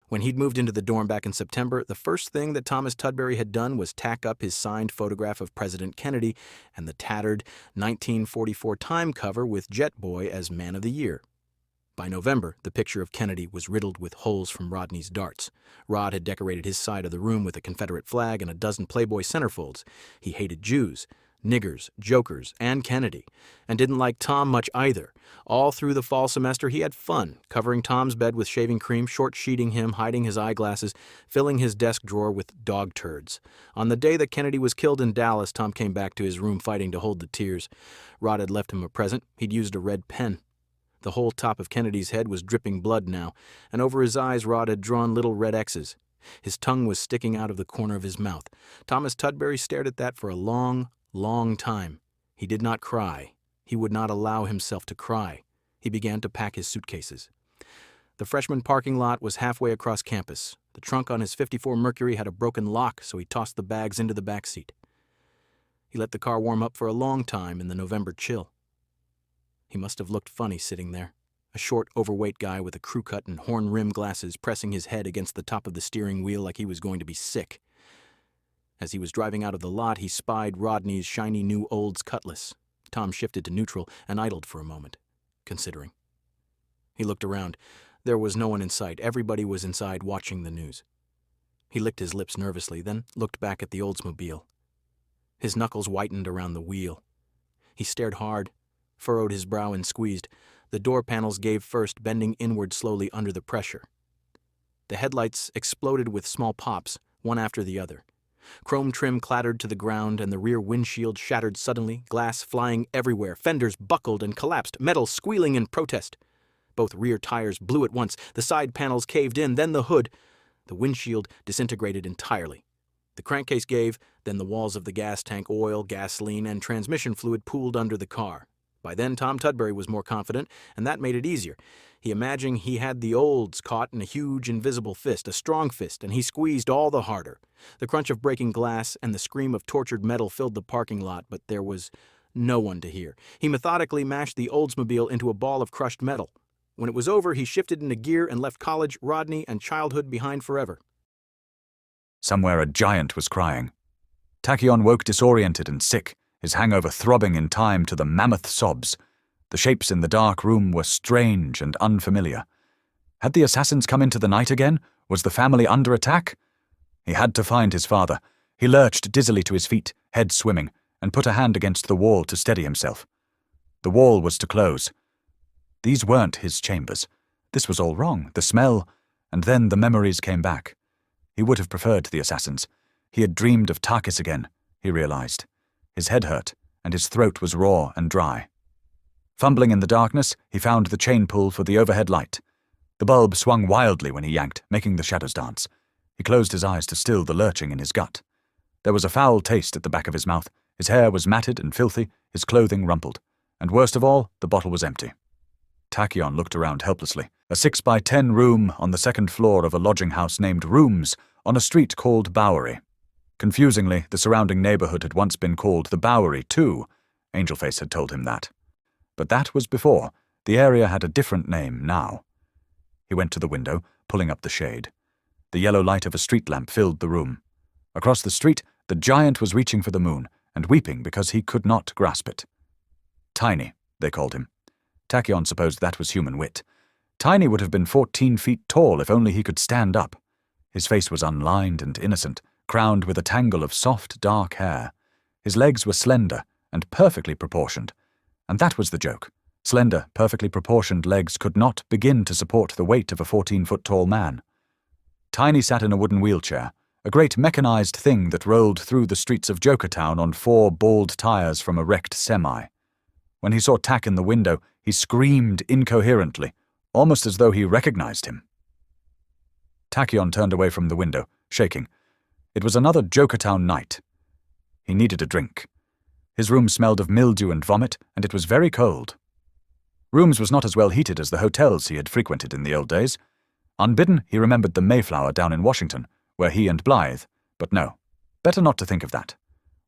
When he'd moved into the dorm back in September, the first thing that Thomas Tudbury had done was tack up his signed photograph of President Kennedy and the tattered 1944 Time cover with Jet Boy as Man of the Year. By November, the picture of Kennedy was riddled with holes from Rodney's darts. Rod had decorated his side of the room with a Confederate flag and a dozen Playboy centerfolds. He hated Jews, niggers, jokers, and Kennedy, and didn't like Tom much either. All through the fall semester, he had fun, covering Tom's bed with shaving cream, short-sheeting him, hiding his eyeglasses, filling his desk drawer with dog turds. On the day that Kennedy was killed in Dallas, Tom came back to his room fighting to hold the tears. Rod had left him a present. He'd used a red pen. The whole top of Kennedy's head was dripping blood now, and over his eyes Rod had drawn little red X's. His tongue was sticking out of the corner of his mouth. Thomas Tudbury stared at that for a long time. He did not cry. He would not allow himself to cry. He began to pack his suitcases. The freshman parking lot was halfway across campus. The trunk on his 54 Mercury had a broken lock, so he tossed the bags into the back seat. He let the car warm up for a long time in the November chill. He must have looked funny sitting there, a short, overweight guy with a crew cut and horn-rimmed glasses pressing his head against the top of the steering wheel like he was going to be sick. As he was driving out of the lot, he spied Rodney's shiny new Olds cutlass. Tom shifted to neutral and idled for a moment, considering. He looked around. There was no one in sight. Everybody was inside watching the news. He licked his lips nervously, then looked back at the Oldsmobile. His knuckles whitened around the wheel. He stared hard, furrowed his brow and squeezed. The door panels gave first, bending inward slowly under the pressure. The headlights exploded with small pops, one after the other. Chrome trim clattered to the ground, and the rear windshield shattered suddenly, glass flying everywhere, fenders buckled and collapsed, metal squealing in protest. Both rear tires blew at once, the side panels caved in, then the hood. The windshield disintegrated entirely. The crankcase gave, then the walls of the gas tank, oil, gasoline, and transmission fluid pooled under the car. By then, Tom Tudbury was more confident, and that made it easier. He imagined he had the Olds caught in a huge invisible fist, a strong fist, and he squeezed all the harder. The crunch of breaking glass and the scream of tortured metal filled the parking lot, but there was no one to hear. He methodically mashed the Oldsmobile into a ball of crushed metal. When it was over, he shifted into gear and left college, Rodney, and childhood behind forever. Somewhere a giant was crying. Tachyon woke disoriented and sick, his hangover throbbing in time to the mammoth sobs. The shapes in the dark room were strange and unfamiliar. Had the assassins come into the night again? Was the family under attack? He had to find his father. He lurched dizzily to his feet, head swimming, and put a hand against the wall to steady himself. The wall was to close. These weren't his chambers. This was all wrong, the smell, and then the memories came back. He would have preferred the assassins. He had dreamed of Takis again, he realized. His head hurt, and his throat was raw and dry. Fumbling in the darkness, he found the chain pull for the overhead light. The bulb swung wildly when he yanked, making the shadows dance. He closed his eyes to still the lurching in his gut. There was a foul taste at the back of his mouth. His hair was matted and filthy, his clothing rumpled. And worst of all, the bottle was empty. Tachyon looked around helplessly. A 6x10 room on the second floor of a lodging house named Rooms on a street called Bowery. Confusingly, the surrounding neighborhood had once been called the Bowery, too. Angelface had told him that. But that was before. The area had a different name now. He went to the window, pulling up the shade. The yellow light of a street lamp filled the room. Across the street, the giant was reaching for the moon, and weeping because he could not grasp it. Tiny, they called him. Tachyon supposed that was human wit. Tiny would have been 14 feet tall if only he could stand up. His face was unlined and innocent, crowned with a tangle of soft, dark hair. His legs were slender and perfectly proportioned. And that was the joke. Slender, perfectly proportioned legs could not begin to support the weight of a 14-foot-tall man. Tiny sat in a wooden wheelchair, a great mechanized thing that rolled through the streets of Jokertown on 4 bald tires from a wrecked semi. When he saw Tach in the window, he screamed incoherently, almost as though he recognized him. Tachyon turned away from the window, shaking. It was another Jokertown night. He needed a drink. His room smelled of mildew and vomit, and it was very cold. Rooms was not as well heated as the hotels he had frequented in the old days. Unbidden, he remembered the Mayflower down in Washington, where he and Blythe, but no, better not to think of that.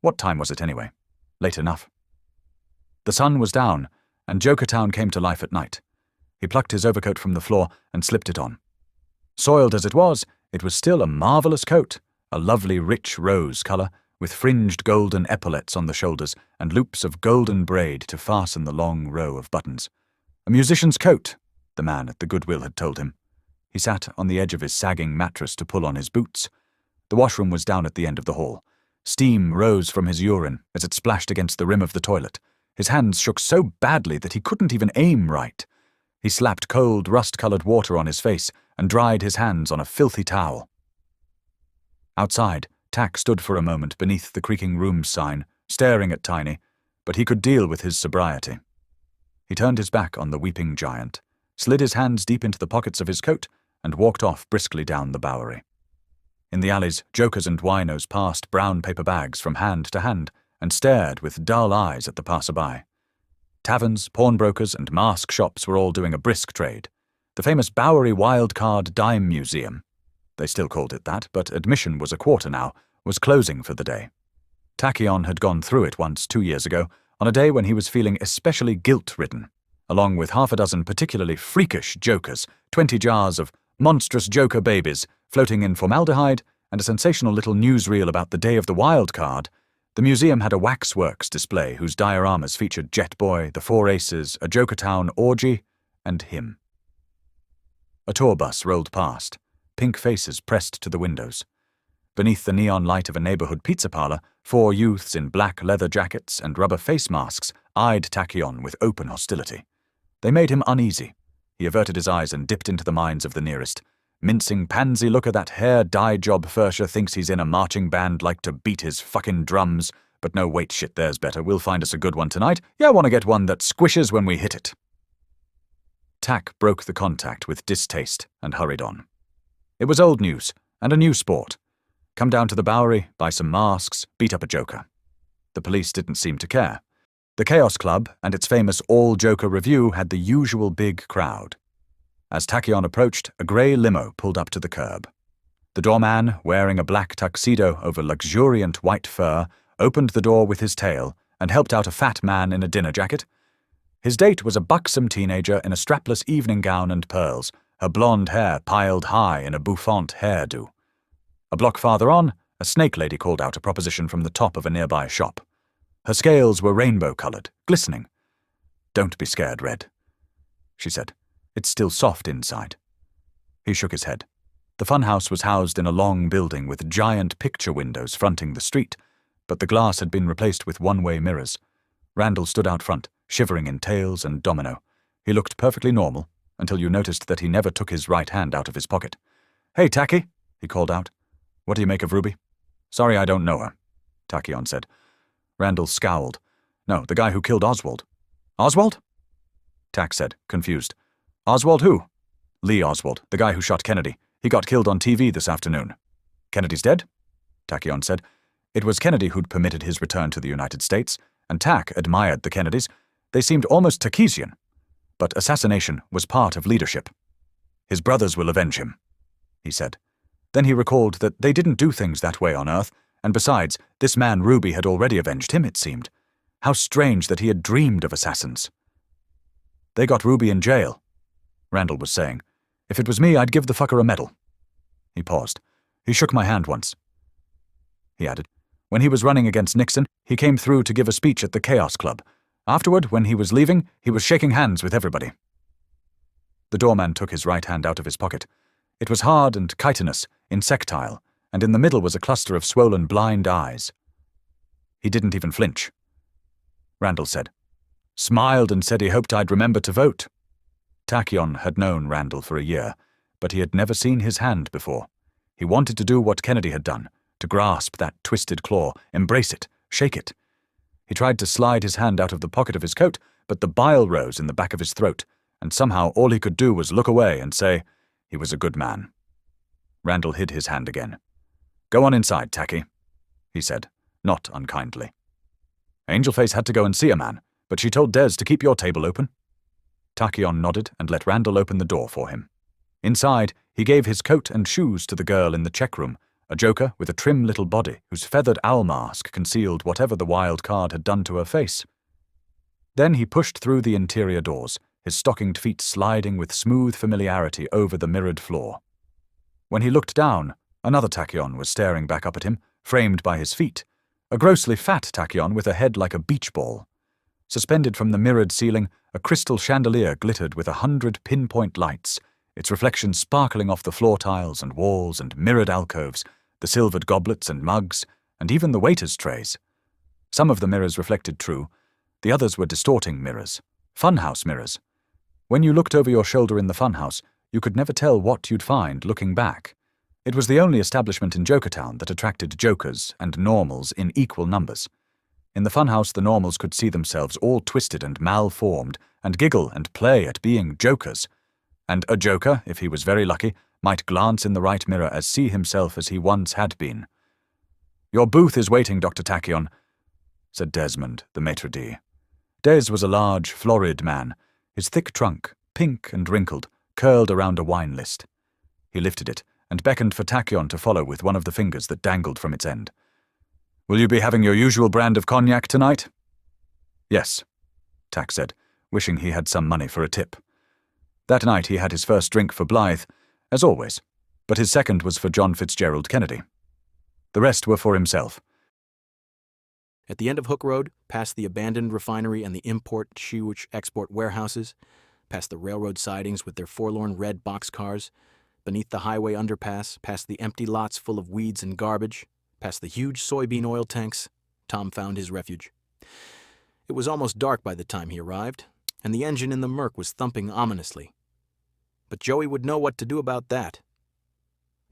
What time was it anyway? Late enough. The sun was down, and Jokertown came to life at night. He plucked his overcoat from the floor and slipped it on. Soiled as it was still a marvellous coat, a lovely rich rose colour, with fringed golden epaulets on the shoulders and loops of golden braid to fasten the long row of buttons. A musician's coat, the man at the Goodwill had told him. He sat on the edge of his sagging mattress to pull on his boots. The washroom was down at the end of the hall. Steam rose from his urine as it splashed against the rim of the toilet. His hands shook so badly that he couldn't even aim right. He slapped cold, rust-coloured water on his face and dried his hands on a filthy towel. Outside, Tach stood for a moment beneath the creaking rooms sign, staring at Tiny, but he could deal with his sobriety. He turned his back on the weeping giant, slid his hands deep into the pockets of his coat, and walked off briskly down the Bowery. In the alleys, jokers and winos passed brown paper bags from hand to hand and stared with dull eyes at the passer-by. Taverns, pawnbrokers, and mask shops were all doing a brisk trade. The famous Bowery Wildcard Dime Museum, they still called it that, but admission was a quarter now, was closing for the day. Tachyon had gone through it once 2 years ago, on a day when he was feeling especially guilt-ridden, along with half a dozen particularly freakish jokers, 20 jars of monstrous joker babies floating in formaldehyde, and a sensational little newsreel about the day of the wild card. The museum had a waxworks display whose dioramas featured Jet Boy, the Four Aces, a Jokertown orgy, and him. A tour bus rolled past, pink faces pressed to the windows. Beneath the neon light of a neighborhood pizza parlor, 4 youths in black leather jackets and rubber face masks eyed Tachyon with open hostility. They made him uneasy. He averted his eyes and dipped into the minds of the nearest. Mincing pansy look at that hair dye job Fersher thinks he's in a marching band like to beat his fucking drums. But no, wait, shit, there's better. We'll find us a good one tonight. Yeah, I want to get one that squishes when we hit it. Tach broke the contact with distaste and hurried on. It was old news, and a new sport. Come down to the Bowery, buy some masks, beat up a joker. The police didn't seem to care. The Chaos Club and its famous all-joker review had the usual big crowd. As Tachyon approached, a grey limo pulled up to the curb. The doorman, wearing a black tuxedo over luxuriant white fur, opened the door with his tail and helped out a fat man in a dinner jacket. His date was a buxom teenager in a strapless evening gown and pearls, her blonde hair piled high in a bouffant hairdo. A block farther on, a snake lady called out a proposition from the top of a nearby shop. Her scales were rainbow-coloured, glistening. "Don't be scared, Red," she said. "It's still soft inside." He shook his head. The funhouse was housed in a long building with giant picture windows fronting the street, but the glass had been replaced with one-way mirrors. Randall stood out front, shivering in tails and domino. He looked perfectly normal, until you noticed that he never took his right hand out of his pocket. "Hey, Tacky," he called out. "What do you make of Ruby?" "Sorry, I don't know her," Tachyon said. Randall scowled. "No, the guy who killed Oswald." "Oswald?" Tach said, confused. "Oswald who?" "Lee Oswald, the guy who shot Kennedy. He got killed on TV this afternoon." "Kennedy's dead?" Tachyon said. It was Kennedy who'd permitted his return to the United States, and Tach admired the Kennedys. They seemed almost Tachisian. But assassination was part of leadership. "His brothers will avenge him," he said. Then he recalled that they didn't do things that way on Earth, and besides, this man Ruby had already avenged him, it seemed. How strange that he had dreamed of assassins. "They got Ruby in jail," Randall was saying. "If it was me, I'd give the fucker a medal." He paused. "He shook my hand once," he added. "When he was running against Nixon, he came through to give a speech at the Chaos Club. Afterward, when he was leaving, he was shaking hands with everybody." The doorman took his right hand out of his pocket. It was hard and chitinous, insectile, and in the middle was a cluster of swollen blind eyes. He didn't even flinch. Randall said. "Smiled and said he hoped I'd remember to vote." Tachyon had known Randall for a year, but he had never seen his hand before. He wanted to do what Kennedy had done, to grasp that twisted claw, embrace it, shake it. He tried to slide his hand out of the pocket of his coat, but the bile rose in the back of his throat, and somehow all he could do was look away and say, he was a good man. Randall hid his hand again. "Go on inside, Tacky," he said, not unkindly. "Angelface had to go and see a man, but she told Des to keep your table open." Tachyon nodded and let Randall open the door for him. Inside, he gave his coat and shoes to the girl in the check room, a joker with a trim little body whose feathered owl mask concealed whatever the wild card had done to her face. Then he pushed through the interior doors, his stockinged feet sliding with smooth familiarity over the mirrored floor. When he looked down, another Tachyon was staring back up at him, framed by his feet, a grossly fat Tachyon with a head like a beach ball. Suspended from the mirrored ceiling, a crystal chandelier glittered with 100 pinpoint lights, its reflection sparkling off the floor tiles and walls and mirrored alcoves, the silvered goblets and mugs, and even the waiters' trays. Some of the mirrors reflected true, the others were distorting mirrors, funhouse mirrors. When you looked over your shoulder in the funhouse, you could never tell what you'd find looking back. It was the only establishment in Jokertown that attracted jokers and normals in equal numbers. In the funhouse, the normals could see themselves all twisted and malformed, and giggle and play at being jokers. And a joker, if he was very lucky, might glance in the right mirror and see himself as he once had been. "Your booth is waiting, Dr. Tachyon," said Desmond, the maitre d'. Des was a large, florid man, his thick trunk, pink and wrinkled, curled around a wine list. He lifted it and beckoned for Tachyon to follow with one of the fingers that dangled from its end. "Will you be having your usual brand of cognac tonight?" "Yes," Tach said, wishing he had some money for a tip. That night he had his first drink for Blythe, as always, but his second was for John Fitzgerald Kennedy. The rest were for himself. At the end of Hook Road, past the abandoned refinery and the import-export warehouses, past the railroad sidings with their forlorn red boxcars, beneath the highway underpass, past the empty lots full of weeds and garbage, past the huge soybean oil tanks, Tom found his refuge. It was almost dark by the time he arrived, and the engine in the murk was thumping ominously. But Joey would know what to do about that.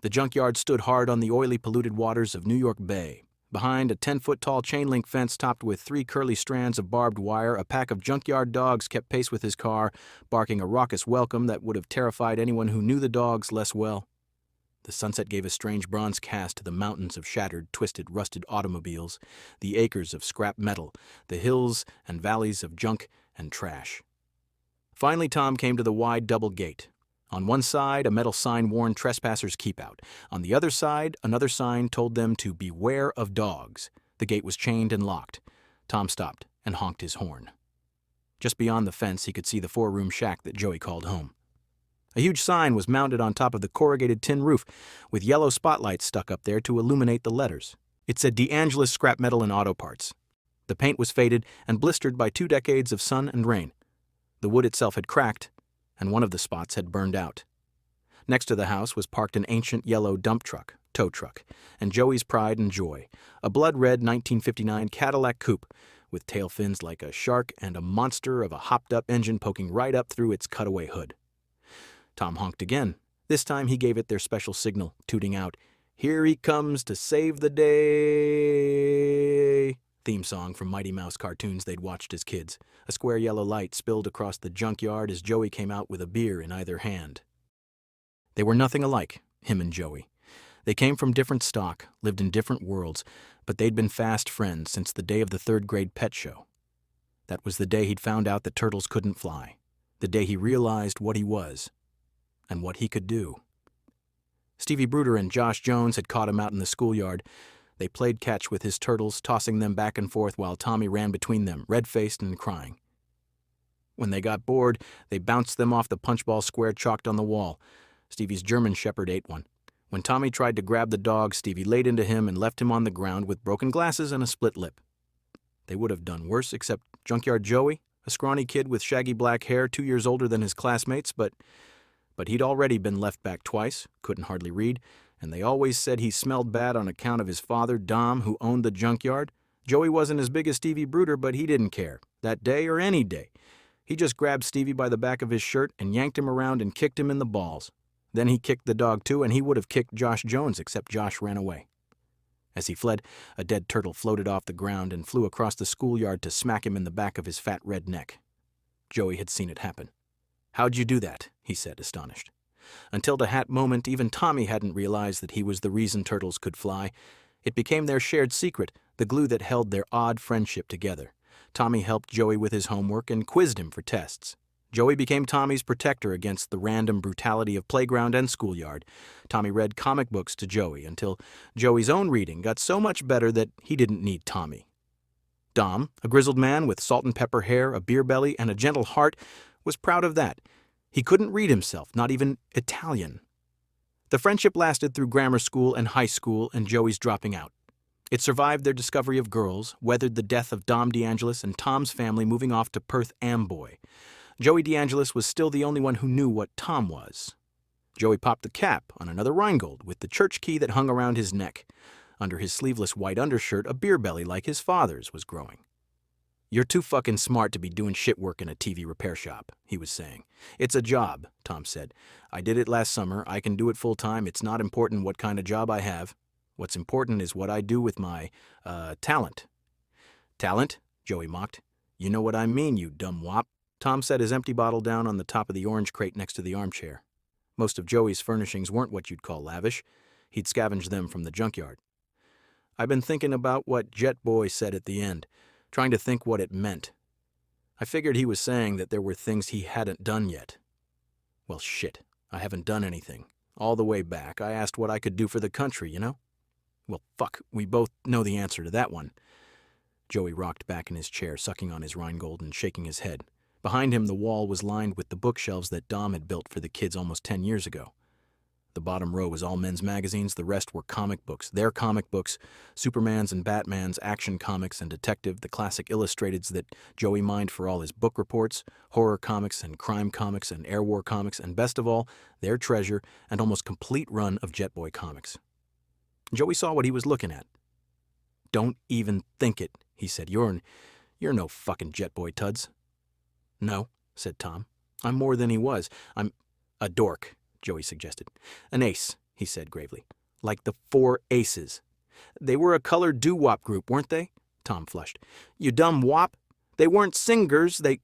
The junkyard stood hard on the oily, polluted waters of New York Bay. Behind a 10-foot-tall chain-link fence topped with 3 curly strands of barbed wire, a pack of junkyard dogs kept pace with his car, barking a raucous welcome that would have terrified anyone who knew the dogs less well. The sunset gave a strange bronze cast to the mountains of shattered, twisted, rusted automobiles, the acres of scrap metal, the hills and valleys of junk and trash. Finally, Tom came to the wide double gate. On one side, a metal sign warned trespassers keep out. On the other side, another sign told them to beware of dogs. The gate was chained and locked. Tom stopped and honked his horn. Just beyond the fence, he could see the 4-room shack that Joey called home. A huge sign was mounted on top of the corrugated tin roof, with yellow spotlights stuck up there to illuminate the letters. It said DeAngelis Scrap Metal and Auto Parts. The paint was faded and blistered by 2 decades of sun and rain. The wood itself had cracked, and one of the spots had burned out. Next to the house was parked an ancient yellow dump truck, tow truck, and Joey's pride and joy, a blood-red 1959 Cadillac coupe with tail fins like a shark and a monster of a hopped-up engine poking right up through its cutaway hood. Tom honked again. This time he gave it their special signal, tooting out, "Here he comes to save the day," theme song from Mighty Mouse cartoons they'd watched as kids. A square yellow light spilled across the junkyard as Joey came out with a beer in either hand. They were nothing alike, him and Joey. They came from different stock, lived in different worlds, but they'd been fast friends since the day of the 3rd-grade pet show. That was the day he'd found out that turtles couldn't fly, the day he realized what he was and what he could do. Stevie Bruder and Josh Jones had caught him out in the schoolyard. They played catch with his turtles, tossing them back and forth while Tommy ran between them, red-faced and crying. When they got bored, they bounced them off the punchball square chalked on the wall. Stevie's German Shepherd ate one. When Tommy tried to grab the dog, Stevie laid into him and left him on the ground with broken glasses and a split lip. They would have done worse, except Junkyard Joey, a scrawny kid with shaggy black hair, 2 years older than his classmates, but he'd already been left back twice, couldn't hardly read, and they always said he smelled bad on account of his father, Dom, who owned the junkyard. Joey wasn't as big as Stevie Bruder, but he didn't care, that day or any day. He just grabbed Stevie by the back of his shirt and yanked him around and kicked him in the balls. Then he kicked the dog too, and he would have kicked Josh Jones, except Josh ran away. As he fled, a dead turtle floated off the ground and flew across the schoolyard to smack him in the back of his fat red neck. Joey had seen it happen. "How'd you do that?" he said, astonished. Until the hat moment, even Tommy hadn't realized that he was the reason turtles could fly. It became their shared secret, the glue that held their odd friendship together. Tommy helped Joey with his homework and quizzed him for tests. Joey became Tommy's protector against the random brutality of playground and schoolyard. Tommy read comic books to Joey until Joey's own reading got so much better that he didn't need Tommy. Dom, a grizzled man with salt and pepper hair, a beer belly, and a gentle heart, was proud of that. He couldn't read himself, not even Italian. The friendship lasted through grammar school and high school and Joey's dropping out. It survived their discovery of girls, weathered the death of Dom DeAngelis and Tom's family moving off to Perth Amboy. Joey DeAngelis was still the only one who knew what Tom was. Joey popped the cap on another Rheingold with the church key that hung around his neck. Under his sleeveless white undershirt, a beer belly like his father's was growing. "You're too fucking smart to be doing shit work in a TV repair shop," he was saying. "It's a job," Tom said. "I did it last summer. I can do it full time. It's not important what kind of job I have. What's important is what I do with my, talent." "Talent?" Joey mocked. "You know what I mean, you dumb wop." Tom set his empty bottle down on the top of the orange crate next to the armchair. Most of Joey's furnishings weren't what you'd call lavish. He'd scavenged them from the junkyard. "I've been thinking about what Jet Boy said at the end, trying to think what it meant. I figured he was saying that there were things he hadn't done yet. Well, shit, I haven't done anything. All the way back, I asked what I could do for the country, you know? Well, fuck, we both know the answer to that one." Joey rocked back in his chair, sucking on his Rheingold and shaking his head. Behind him, the wall was lined with the bookshelves that Dom had built for the kids almost 10 years ago. The bottom row was all men's magazines, the rest were comic books. Their comic books, Superman's and Batman's, Action Comics and Detective, the classic illustrateds that Joey mined for all his book reports, horror comics and crime comics and air war comics, and best of all, their treasure and almost complete run of Jet Boy comics. Joey saw what he was looking at. "Don't even think it," he said. You're no fucking Jet Boy, Tuds." "No," said Tom. "I'm more than he was. I'm a dork," Joey suggested. "An ace," he said gravely. "Like the Four Aces." "They were a colored doo-wop group, weren't they?" Tom flushed. "You dumb wop. They weren't singers, they—"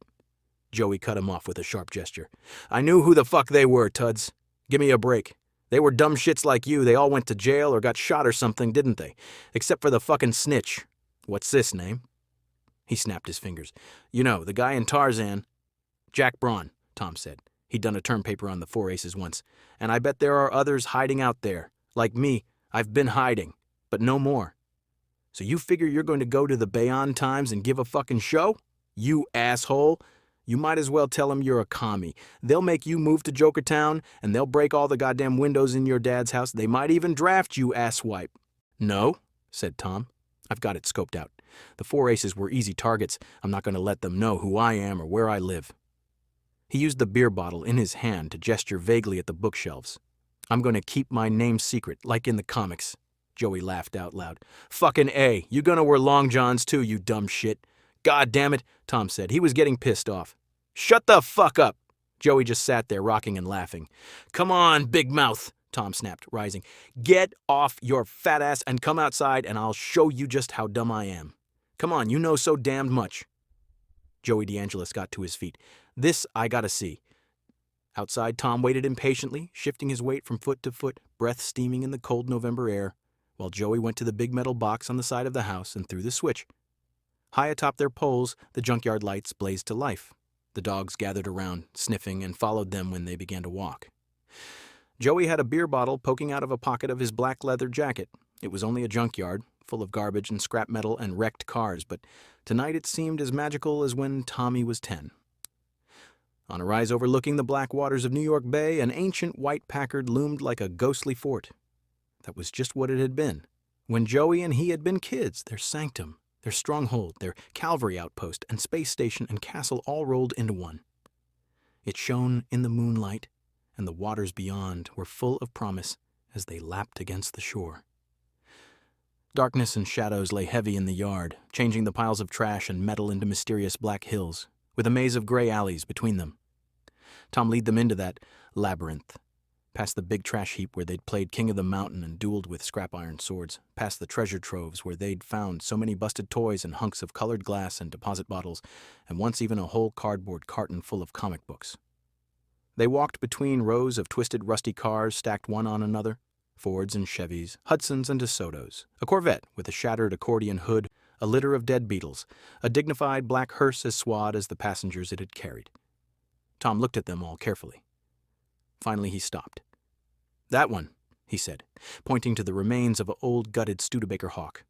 Joey cut him off with a sharp gesture. "I knew who the fuck they were, Tuds. Give me a break. They were dumb shits like you. They all went to jail or got shot or something, didn't they? Except for the fucking snitch. What's this name?" He snapped his fingers. "You know, the guy in Tarzan." "Jack Braun," Tom said. He'd done a term paper on the Four Aces once. "And I bet there are others hiding out there. Like me, I've been hiding, but no more. So you figure you're going to go to the Bayonne Times and give a fucking show? You asshole. You might as well tell them you're a commie. They'll make you move to Jokertown, and they'll break all the goddamn windows in your dad's house. They might even draft you, asswipe." "No," said Tom. "I've got it scoped out. The Four Aces were easy targets. I'm not going to let them know who I am or where I live." He used the beer bottle in his hand to gesture vaguely at the bookshelves. "I'm going to keep my name secret, like in the comics." Joey laughed out loud. "Fucking A. You gonna wear long johns too, you dumb shit." "God damn it," Tom said. He was getting pissed off. "Shut the fuck up." Joey just sat there, rocking and laughing. "Come on, big mouth," Tom snapped, rising. "Get off your fat ass and come outside and I'll show you just how dumb I am. Come on, you know so damned much." Joey DeAngelis got to his feet. "This I gotta see." Outside, Tom waited impatiently, shifting his weight from foot to foot, breath steaming in the cold November air, while Joey went to the big metal box on the side of the house and threw the switch. High atop their poles, the junkyard lights blazed to life. The dogs gathered around, sniffing, and followed them when they began to walk. Joey had a beer bottle poking out of a pocket of his black leather jacket. It was only a junkyard, full of garbage and scrap metal and wrecked cars, but tonight it seemed as magical as when Tommy was 10. On a rise overlooking the black waters of New York Bay, an ancient white Packard loomed like a ghostly fort. That was just what it had been. When Joey and he had been kids, their sanctum, their stronghold, their cavalry outpost, and space station and castle all rolled into one. It shone in the moonlight, and the waters beyond were full of promise as they lapped against the shore. Darkness and shadows lay heavy in the yard, changing the piles of trash and metal into mysterious black hills, with a maze of gray alleys between them. Tom led them into that labyrinth, past the big trash heap where they'd played King of the Mountain and dueled with scrap iron swords, past the treasure troves where they'd found so many busted toys and hunks of colored glass and deposit bottles, and once even a whole cardboard carton full of comic books. They walked between rows of twisted rusty cars stacked one on another, Fords and Chevys, Hudsons and DeSotos, a Corvette with a shattered accordion hood, a litter of dead beetles, a dignified black hearse as suave as the passengers it had carried. Tom looked at them all carefully. Finally he stopped. "That one," he said, pointing to the remains of an old gutted Studebaker Hawk.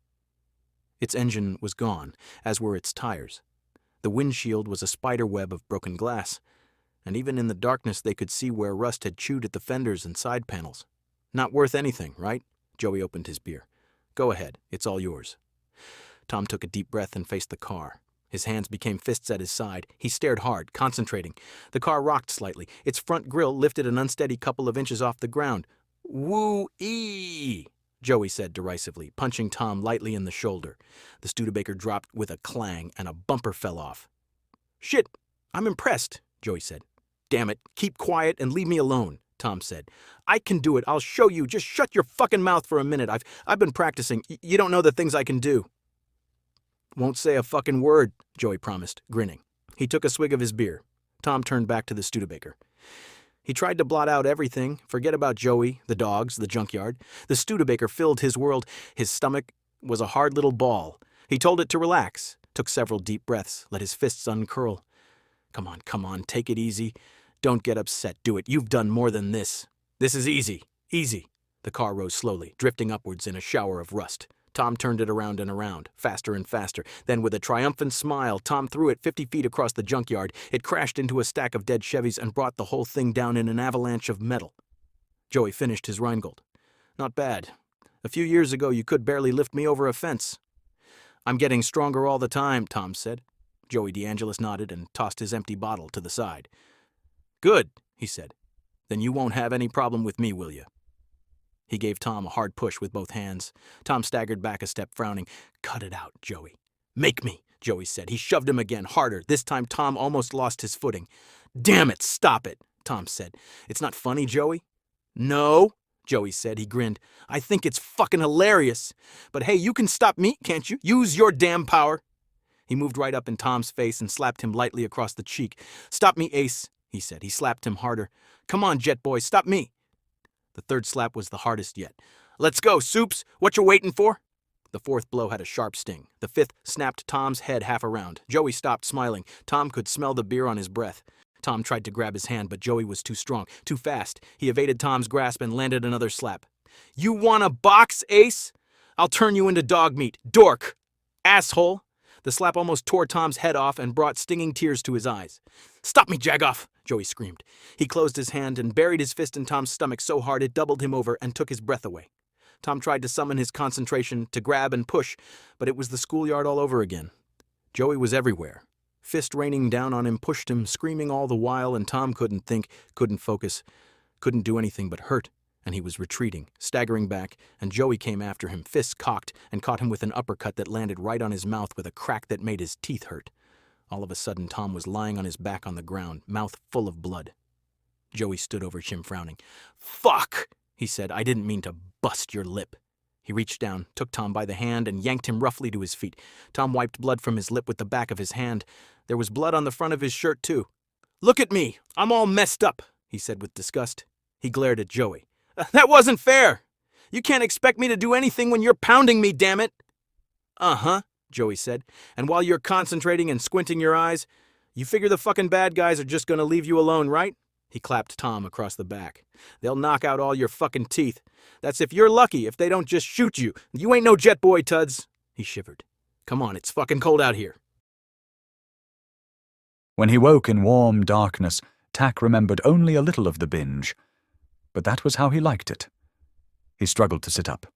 Its engine was gone, as were its tires. The windshield was a spider web of broken glass, and even in the darkness they could see where rust had chewed at the fenders and side panels. Not worth anything, right? Joey opened his beer. Go ahead, it's all yours. Tom took a deep breath and faced the car. His hands became fists at his side. He stared hard, concentrating. The car rocked slightly. Its front grille lifted an unsteady couple of inches off the ground. Woo-ee! Joey said derisively, punching Tom lightly in the shoulder. The Studebaker dropped with a clang, and a bumper fell off. Shit, I'm impressed, Joey said. Damn it, keep quiet and leave me alone, Tom said. I can do it, I'll show you. Just shut your fucking mouth for a minute. I've been practicing. You don't know the things I can do. Won't say a fucking word, Joey promised, grinning. He took a swig of his beer. Tom turned back to the Studebaker. He tried to blot out everything, forget about Joey, the dogs, the junkyard. The Studebaker filled his world. His stomach was a hard little ball. He told it to relax, took several deep breaths, let his fists uncurl. Come on, take it easy. Don't get upset, do it. You've done more than this. This is easy, easy. The car rose slowly, drifting upwards in a shower of rust. Tom turned it around and around, faster and faster. Then, with a triumphant smile, Tom threw it 50 feet across the junkyard. It crashed into a stack of dead Chevys and brought the whole thing down in an avalanche of metal. Joey finished his Rheingold. Not bad. A few years ago, you could barely lift me over a fence. I'm getting stronger all the time, Tom said. Joey DeAngelis nodded and tossed his empty bottle to the side. Good, he said. Then you won't have any problem with me, will you? He gave Tom a hard push with both hands. Tom staggered back a step, frowning. Cut it out, Joey. Make me, Joey said. He shoved him again, harder. This time Tom almost lost his footing. Damn it, stop it, Tom said. It's not funny, Joey? No, Joey said. He grinned. I think it's fucking hilarious. But hey, you can stop me, can't you? Use your damn power. He moved right up in Tom's face and slapped him lightly across the cheek. Stop me, Ace, he said. He slapped him harder. Come on, Jet Boy, stop me. The third slap was the hardest yet. Let's go, Soups. What you waiting for? The fourth blow had a sharp sting. The fifth snapped Tom's head half around. Joey stopped smiling. Tom could smell the beer on his breath. Tom tried to grab his hand, but Joey was too strong, too fast. He evaded Tom's grasp and landed another slap. You want a box, Ace? I'll turn you into dog meat. Dork! Asshole! The slap almost tore Tom's head off and brought stinging tears to his eyes. Stop me, Jagoff! Joey screamed. He closed his hand and buried his fist in Tom's stomach so hard it doubled him over and took his breath away. Tom tried to summon his concentration to grab and push, but it was the schoolyard all over again. Joey was everywhere. Fist raining down on him pushed him, screaming all the while, and Tom couldn't think, couldn't focus, couldn't do anything but hurt, and he was retreating, staggering back, and Joey came after him, fists cocked, and caught him with an uppercut that landed right on his mouth with a crack that made his teeth hurt. All of a sudden, Tom was lying on his back on the ground, mouth full of blood. Joey stood over him, frowning. Fuck, he said. I didn't mean to bust your lip. He reached down, took Tom by the hand, and yanked him roughly to his feet. Tom wiped blood from his lip with the back of his hand. There was blood on the front of his shirt, too. Look at me. I'm all messed up, he said with disgust. He glared at Joey. That wasn't fair. You can't expect me to do anything when you're pounding me, damn it. Uh-huh, Joey said. And while you're concentrating and squinting your eyes, you figure the fucking bad guys are just gonna leave you alone, right? He clapped Tom across the back. They'll knock out all your fucking teeth. That's if you're lucky, if they don't just shoot you. You ain't no jet boy, Tuds. He shivered. Come on, it's fucking cold out here. When he woke in warm darkness, Tach remembered only a little of the binge. But that was how he liked it. He struggled to sit up.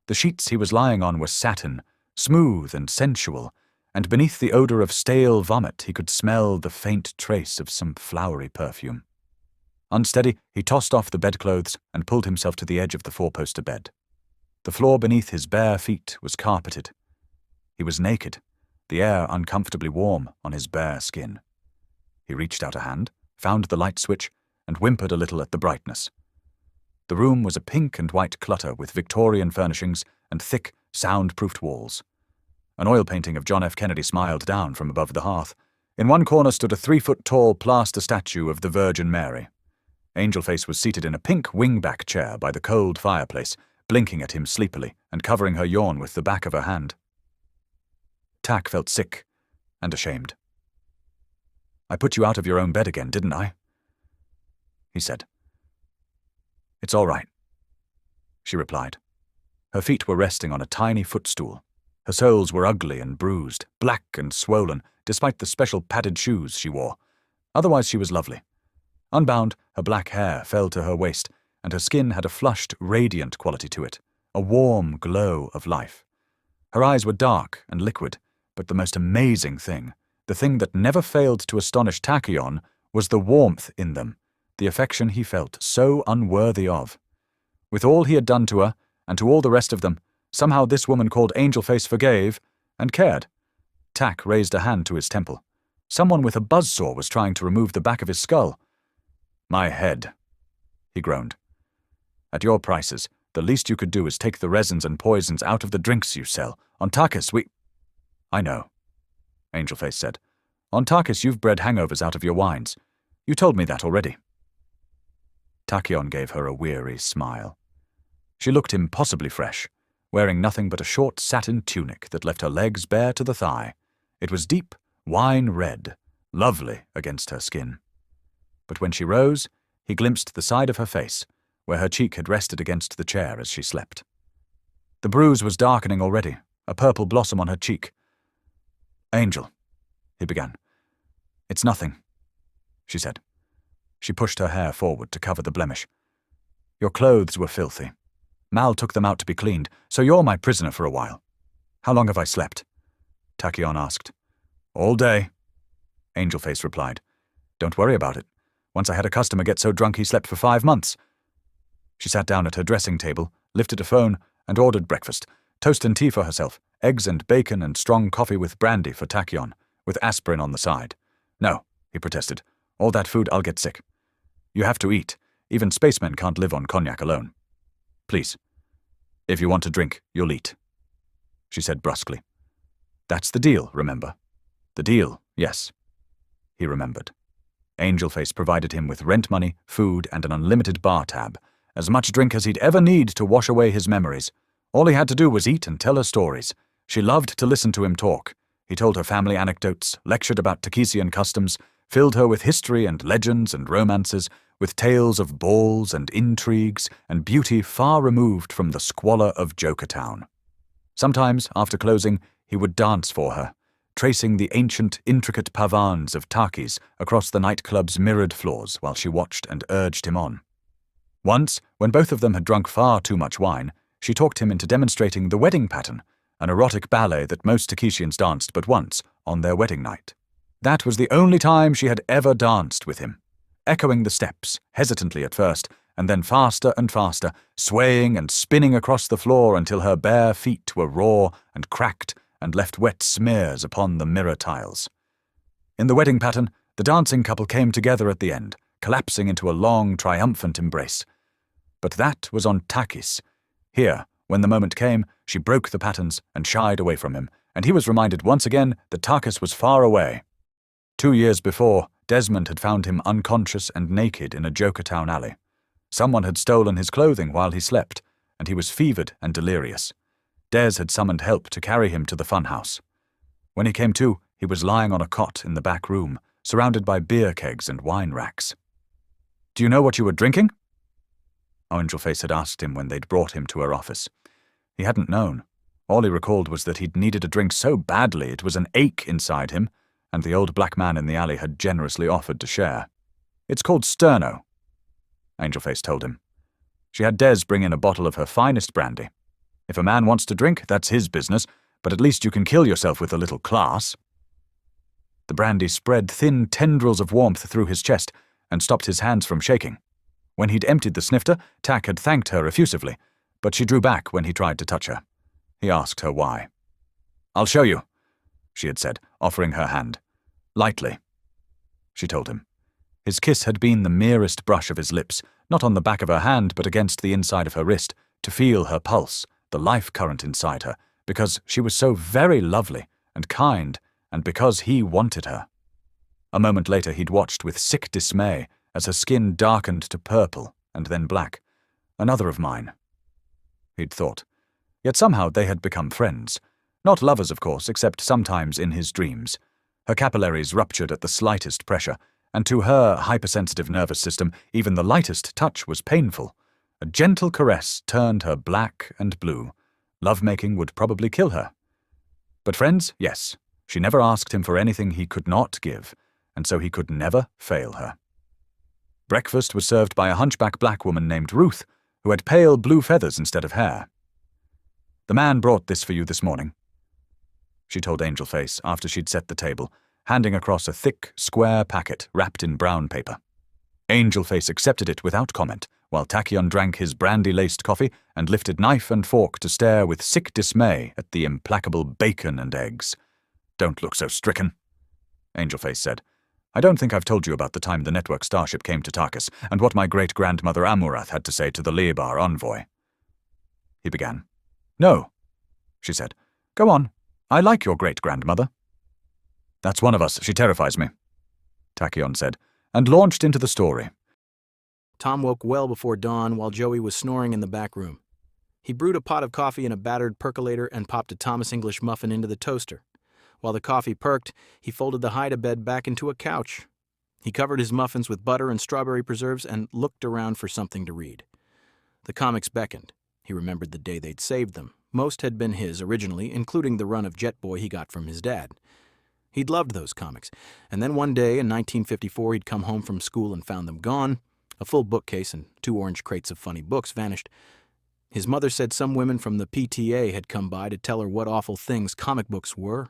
The sheets he was lying on were satin, smooth and sensual, and beneath the odor of stale vomit he could smell the faint trace of some flowery perfume. Unsteady, he tossed off the bedclothes and pulled himself to the edge of the four-poster bed. The floor beneath his bare feet was carpeted. He was naked, the air uncomfortably warm on his bare skin. He reached out a hand, found the light switch, and whimpered a little at the brightness. The room was a pink and white clutter with Victorian furnishings and thick, sound-proofed walls. An oil painting of John F. Kennedy smiled down from above the hearth. In one corner stood a 3-foot-tall plaster statue of the Virgin Mary. Angelface was seated in a pink wing-back chair by the cold fireplace, blinking at him sleepily and covering her yawn with the back of her hand. Tach felt sick and ashamed. I put you out of your own bed again, didn't I? He said. It's all right, she replied. Her feet were resting on a tiny footstool. Her soles were ugly and bruised, black and swollen, despite the special padded shoes she wore. Otherwise she was lovely. Unbound, her black hair fell to her waist, and her skin had a flushed, radiant quality to it, a warm glow of life. Her eyes were dark and liquid, but the most amazing thing, the thing that never failed to astonish Tachyon, was the warmth in them, the affection he felt so unworthy of. With all he had done to her, and to all the rest of them, somehow this woman called Angelface forgave and cared. Tach raised a hand to his temple. Someone with a buzzsaw was trying to remove the back of his skull. "My head," he groaned. "At your prices, the least you could do is take the resins and poisons out of the drinks you sell. On Takis, we—" "I know," Angelface said. "On Takis, you've bred hangovers out of your wines. You told me that already." Tachyon gave her a weary smile. She looked impossibly fresh, wearing nothing but a short satin tunic that left her legs bare to the thigh. It was deep, wine red, lovely against her skin. But when she rose, he glimpsed the side of her face, where her cheek had rested against the chair as she slept. The bruise was darkening already, a purple blossom on her cheek. "Angel," he began. "It's nothing," she said. She pushed her hair forward to cover the blemish. "Your clothes were filthy. Mal took them out to be cleaned, so you're my prisoner for a while. How long have I slept?" Tachyon asked. "All day," Angelface replied. "Don't worry about it. Once I had a customer get so drunk he slept for 5 months. She sat down at her dressing table, lifted a phone, and ordered breakfast. Toast and tea for herself, eggs and bacon and strong coffee with brandy for Tachyon, with aspirin on the side. "No," he protested. "All that food, I'll get sick. You have to eat. Even spacemen can't live on cognac alone. Please. If you want to drink, you'll eat," she said brusquely. "That's the deal, remember?" "The deal, yes." He remembered. Angelface provided him with rent money, food, and an unlimited bar tab, as much drink as he'd ever need to wash away his memories. All he had to do was eat and tell her stories. She loved to listen to him talk. He told her family anecdotes, lectured about Takisian customs, filled her with history and legends and romances, with tales of balls and intrigues and beauty far removed from the squalor of Jokertown. Sometimes, after closing, he would dance for her, tracing the ancient, intricate pavans of Takis across the nightclub's mirrored floors while she watched and urged him on. Once, when both of them had drunk far too much wine, she talked him into demonstrating the wedding pattern, an erotic ballet that most Takisians danced but once, on their wedding night. That was the only time she had ever danced with him, echoing the steps, hesitantly at first, and then faster and faster, swaying and spinning across the floor until her bare feet were raw and cracked and left wet smears upon the mirror tiles. In the wedding pattern, the dancing couple came together at the end, collapsing into a long, triumphant embrace. But that was on Takis. Here, when the moment came, she broke the patterns and shied away from him, and he was reminded once again that Takis was far away. 2 years before, Desmond had found him unconscious and naked in a Jokertown alley. Someone had stolen his clothing while he slept, and he was fevered and delirious. Des had summoned help to carry him to the funhouse. When he came to, he was lying on a cot in the back room, surrounded by beer kegs and wine racks. "Do you know what you were drinking?" Angelface had asked him when they'd brought him to her office. He hadn't known. All he recalled was that he'd needed a drink so badly it was an ache inside him, and the old black man in the alley had generously offered to share. "It's called Sterno," Angelface told him. She had Des bring in a bottle of her finest brandy. If a man wants to drink, that's his business, but at least you can kill yourself with a little class. The brandy spread thin tendrils of warmth through his chest and stopped his hands from shaking. When he'd emptied the snifter, Tach had thanked her effusively, but she drew back when he tried to touch her. He asked her why. "I'll show you," she had said, offering her hand. "Lightly," she told him. His kiss had been the merest brush of his lips, not on the back of her hand but against the inside of her wrist, to feel her pulse, the life current inside her, because she was so very lovely and kind, and because he wanted her. A moment later he'd watched with sick dismay as her skin darkened to purple and then black. Another of mine, he'd thought. Yet somehow they had become friends. Not lovers, of course, except sometimes in his dreams. Her capillaries ruptured at the slightest pressure, and to her hypersensitive nervous system, even the lightest touch was painful. A gentle caress turned her black and blue. Lovemaking would probably kill her. But friends, yes. She never asked him for anything he could not give, and so he could never fail her. Breakfast was served by a hunchback black woman named Ruth, who had pale blue feathers instead of hair. "The man brought this for you this morning," she told Angelface after she'd set the table, handing across a thick, square packet wrapped in brown paper. Angelface accepted it without comment, while Tachyon drank his brandy-laced coffee and lifted knife and fork to stare with sick dismay at the implacable bacon and eggs. "Don't look so stricken," Angelface said. "I don't think I've told you about the time the network starship came to Tarkus and what my great-grandmother Amurath had to say to the Lebar envoy." He began. "No," she said. "Go on. I like your great-grandmother." "That's one of us. She terrifies me," Tachyon said, and launched into the story. Tom woke well before dawn while Joey was snoring in the back room. He brewed a pot of coffee in a battered percolator and popped a Thomas English muffin into the toaster. While the coffee perked, he folded the hide-a-bed back into a couch. He covered his muffins with butter and strawberry preserves and looked around for something to read. The comics beckoned. He remembered the day they'd saved them. Most had been his originally, including the run of Jet Boy he got from his dad. He'd loved those comics, and then one day in 1954 he'd come home from school and found them gone. A full bookcase and 2 orange crates of funny books vanished. His mother said some women from the PTA had come by to tell her what awful things comic books were.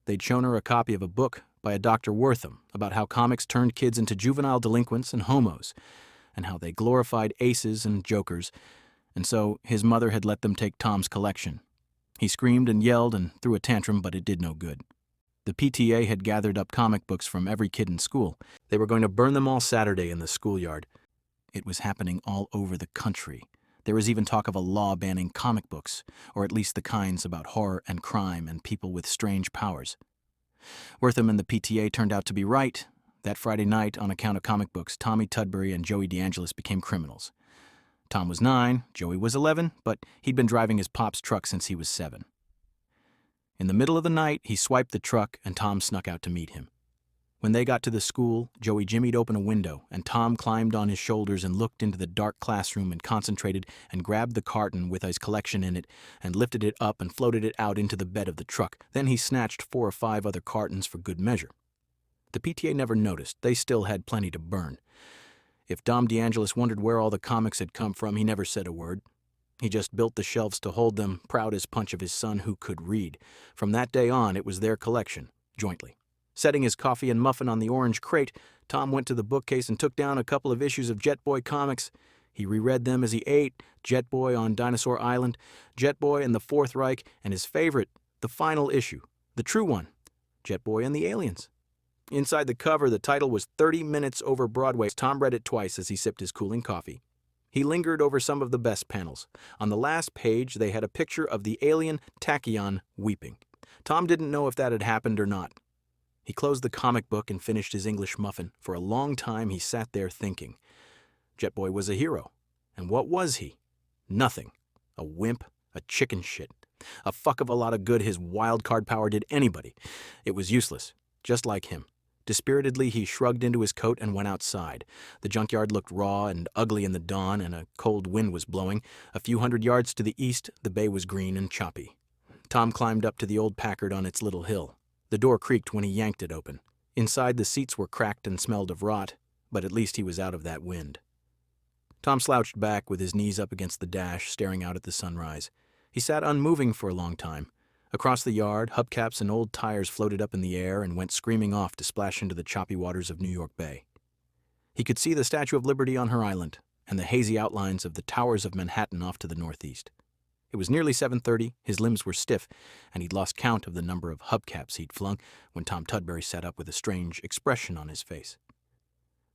They'd shown her a copy of a book by a Dr. Wortham about how comics turned kids into juvenile delinquents and homos, and how they glorified aces and jokers, and so his mother had let them take Tom's collection. He screamed and yelled and threw a tantrum, but it did no good. The PTA had gathered up comic books from every kid in school. They were going to burn them all Saturday in the schoolyard. It was happening all over the country. There was even talk of a law banning comic books, or at least the kinds about horror and crime and people with strange powers. Wortham and the PTA turned out to be right. That Friday night, on account of comic books, Tommy Tudbury and Joey DeAngelis became criminals. Tom was 9, Joey was 11, but he'd been driving his pop's truck since he was 7. In the middle of the night, he swiped the truck, and Tom snuck out to meet him. When they got to the school, Joey jimmied open a window, and Tom climbed on his shoulders and looked into the dark classroom and concentrated and grabbed the carton with his collection in it and lifted it up and floated it out into the bed of the truck. Then he snatched 4 or 5 other cartons for good measure. The PTA never noticed. They still had plenty to burn. If Dom DeAngelis wondered where all the comics had come from, he never said a word. He just built the shelves to hold them, proud as punch of his son who could read. From that day on, it was their collection, jointly. Setting his coffee and muffin on the orange crate, Tom went to the bookcase and took down a couple of issues of Jet Boy comics. He reread them as he ate: Jet Boy on Dinosaur Island, Jet Boy and the Fourth Reich, and his favorite, the final issue, the true one, Jet Boy and the Aliens. Inside the cover, the title was 30 Minutes Over Broadway. Tom read it twice as he sipped his cooling coffee. He lingered over some of the best panels. On the last page, they had a picture of the alien Tachyon weeping. Tom didn't know if that had happened or not. He closed the comic book and finished his English muffin. For a long time, he sat there thinking. Jet Boy was a hero. And what was he? Nothing. A wimp, a chicken shit. A fuck of a lot of good his wild card power did anybody. It was useless, just like him. Dispiritedly, he shrugged into his coat and went outside. The junkyard looked raw and ugly in the dawn, and a cold wind was blowing. A few hundred yards to the east, the bay was green and choppy. Tom climbed up to the old Packard on its little hill. The door creaked when he yanked it open. Inside, the seats were cracked and smelled of rot, but at least he was out of that wind. Tom slouched back with his knees up against the dash, staring out at the sunrise. He sat unmoving for a long time. Across the yard, hubcaps and old tires floated up in the air and went screaming off to splash into the choppy waters of New York Bay. He could see the Statue of Liberty on her island and the hazy outlines of the towers of Manhattan off to the northeast. It was nearly 7:30, his limbs were stiff, and he'd lost count of the number of hubcaps he'd flung when Tom Tudbury sat up with a strange expression on his face.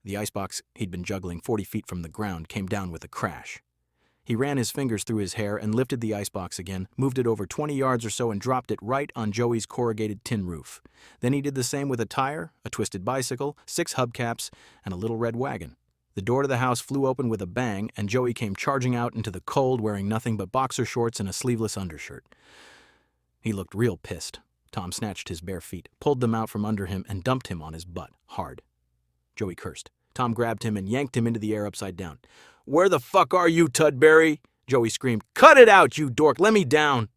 The icebox he'd been juggling 40 feet from the ground came down with a crash. He ran his fingers through his hair and lifted the icebox again, moved it over 20 yards or so and dropped it right on Joey's corrugated tin roof. Then he did the same with a tire, a twisted bicycle, 6 hubcaps, and a little red wagon. The door to the house flew open with a bang, and Joey came charging out into the cold wearing nothing but boxer shorts and a sleeveless undershirt. He looked real pissed. Tom snatched his bare feet, pulled them out from under him, and dumped him on his butt, hard. Joey cursed. Tom grabbed him and yanked him into the air upside down. "Where the fuck are you, Tudbury?" Joey screamed. "Cut it out, you dork! Let me down!"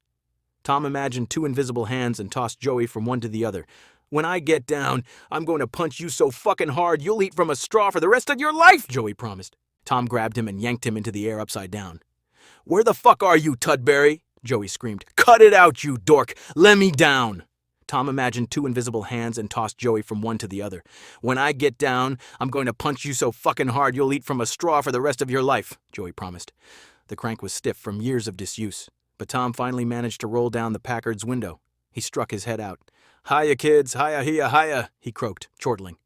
Tom imagined 2 invisible hands and tossed Joey from one to the other. When I get down, I'm going to punch you so fucking hard you'll eat from a straw for the rest of your life, Joey promised. Tom grabbed him and yanked him into the air upside down. Where the fuck are you, Tudbury? Joey screamed. Cut it out, you dork! Let me down! Tom imagined two invisible hands and tossed Joey from one to the other. When I get down, I'm going to punch you so fucking hard you'll eat from a straw for the rest of your life, Joey promised. The crank was stiff from years of disuse, but Tom finally managed to roll down the Packard's window. He struck his head out. Hiya, kids, hiya, hiya, hiya, he croaked, chortling.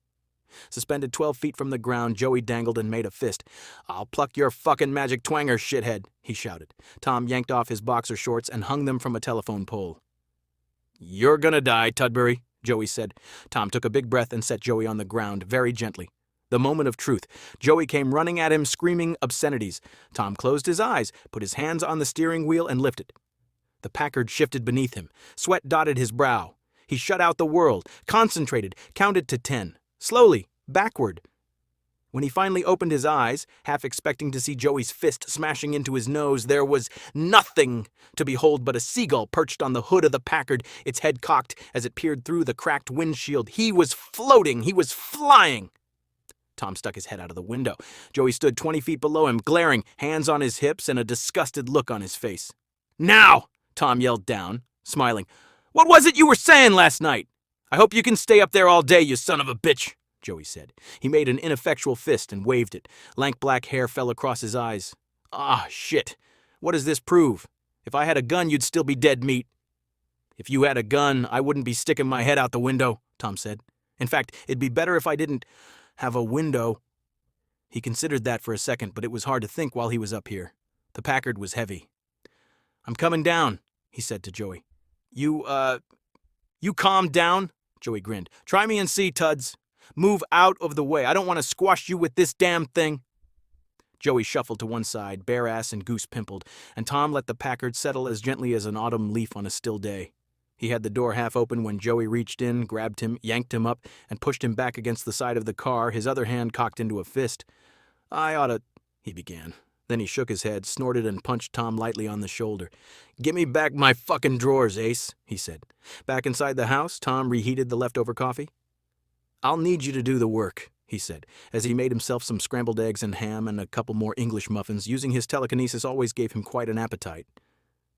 Suspended 12 feet from the ground, Joey dangled and made a fist. I'll pluck your fucking magic twanger, shithead, he shouted. Tom yanked off his boxer shorts and hung them from a telephone pole. You're gonna die, Tudbury, Joey said. Tom took a big breath and set Joey on the ground, very gently. The moment of truth. Joey came running at him, screaming obscenities. Tom closed his eyes, put his hands on the steering wheel, and lifted. The Packard shifted beneath him. Sweat dotted his brow. He shut out the world, concentrated, counted to 10. Slowly, backward. When he finally opened his eyes, half expecting to see Joey's fist smashing into his nose, there was nothing to behold but a seagull perched on the hood of the Packard, its head cocked as it peered through the cracked windshield. He was floating. He was flying. Tom stuck his head out of the window. Joey stood 20 feet below him, glaring, hands on his hips and a disgusted look on his face. Now! Tom yelled down, smiling. What was it you were saying last night? I hope you can stay up there all day, you son of a bitch, Joey said. He made an ineffectual fist and waved it. Lank black hair fell across his eyes. Ah, shit. What does this prove? If I had a gun, you'd still be dead meat. If you had a gun, I wouldn't be sticking my head out the window, Tom said. In fact, it'd be better if I didn't have a window. He considered that for a second, but it was hard to think while he was up here. The Packard was heavy. I'm coming down, he said to Joey. You calm down? Joey grinned. Try me and see, Tuds. Move out of the way. I don't want to squash you with this damn thing. Joey shuffled to one side, bare ass and goose pimpled, and Tom let the Packard settle as gently as an autumn leaf on a still day. He had the door half open when Joey reached in, grabbed him, yanked him up, and pushed him back against the side of the car, his other hand cocked into a fist. I oughta, he began. Then he shook his head, snorted, and punched Tom lightly on the shoulder. Give me back my fucking drawers, Ace, he said. Back inside the house, Tom reheated the leftover coffee. I'll need you to do the work, he said, as he made himself some scrambled eggs and ham and a couple more English muffins. Using his telekinesis always gave him quite an appetite.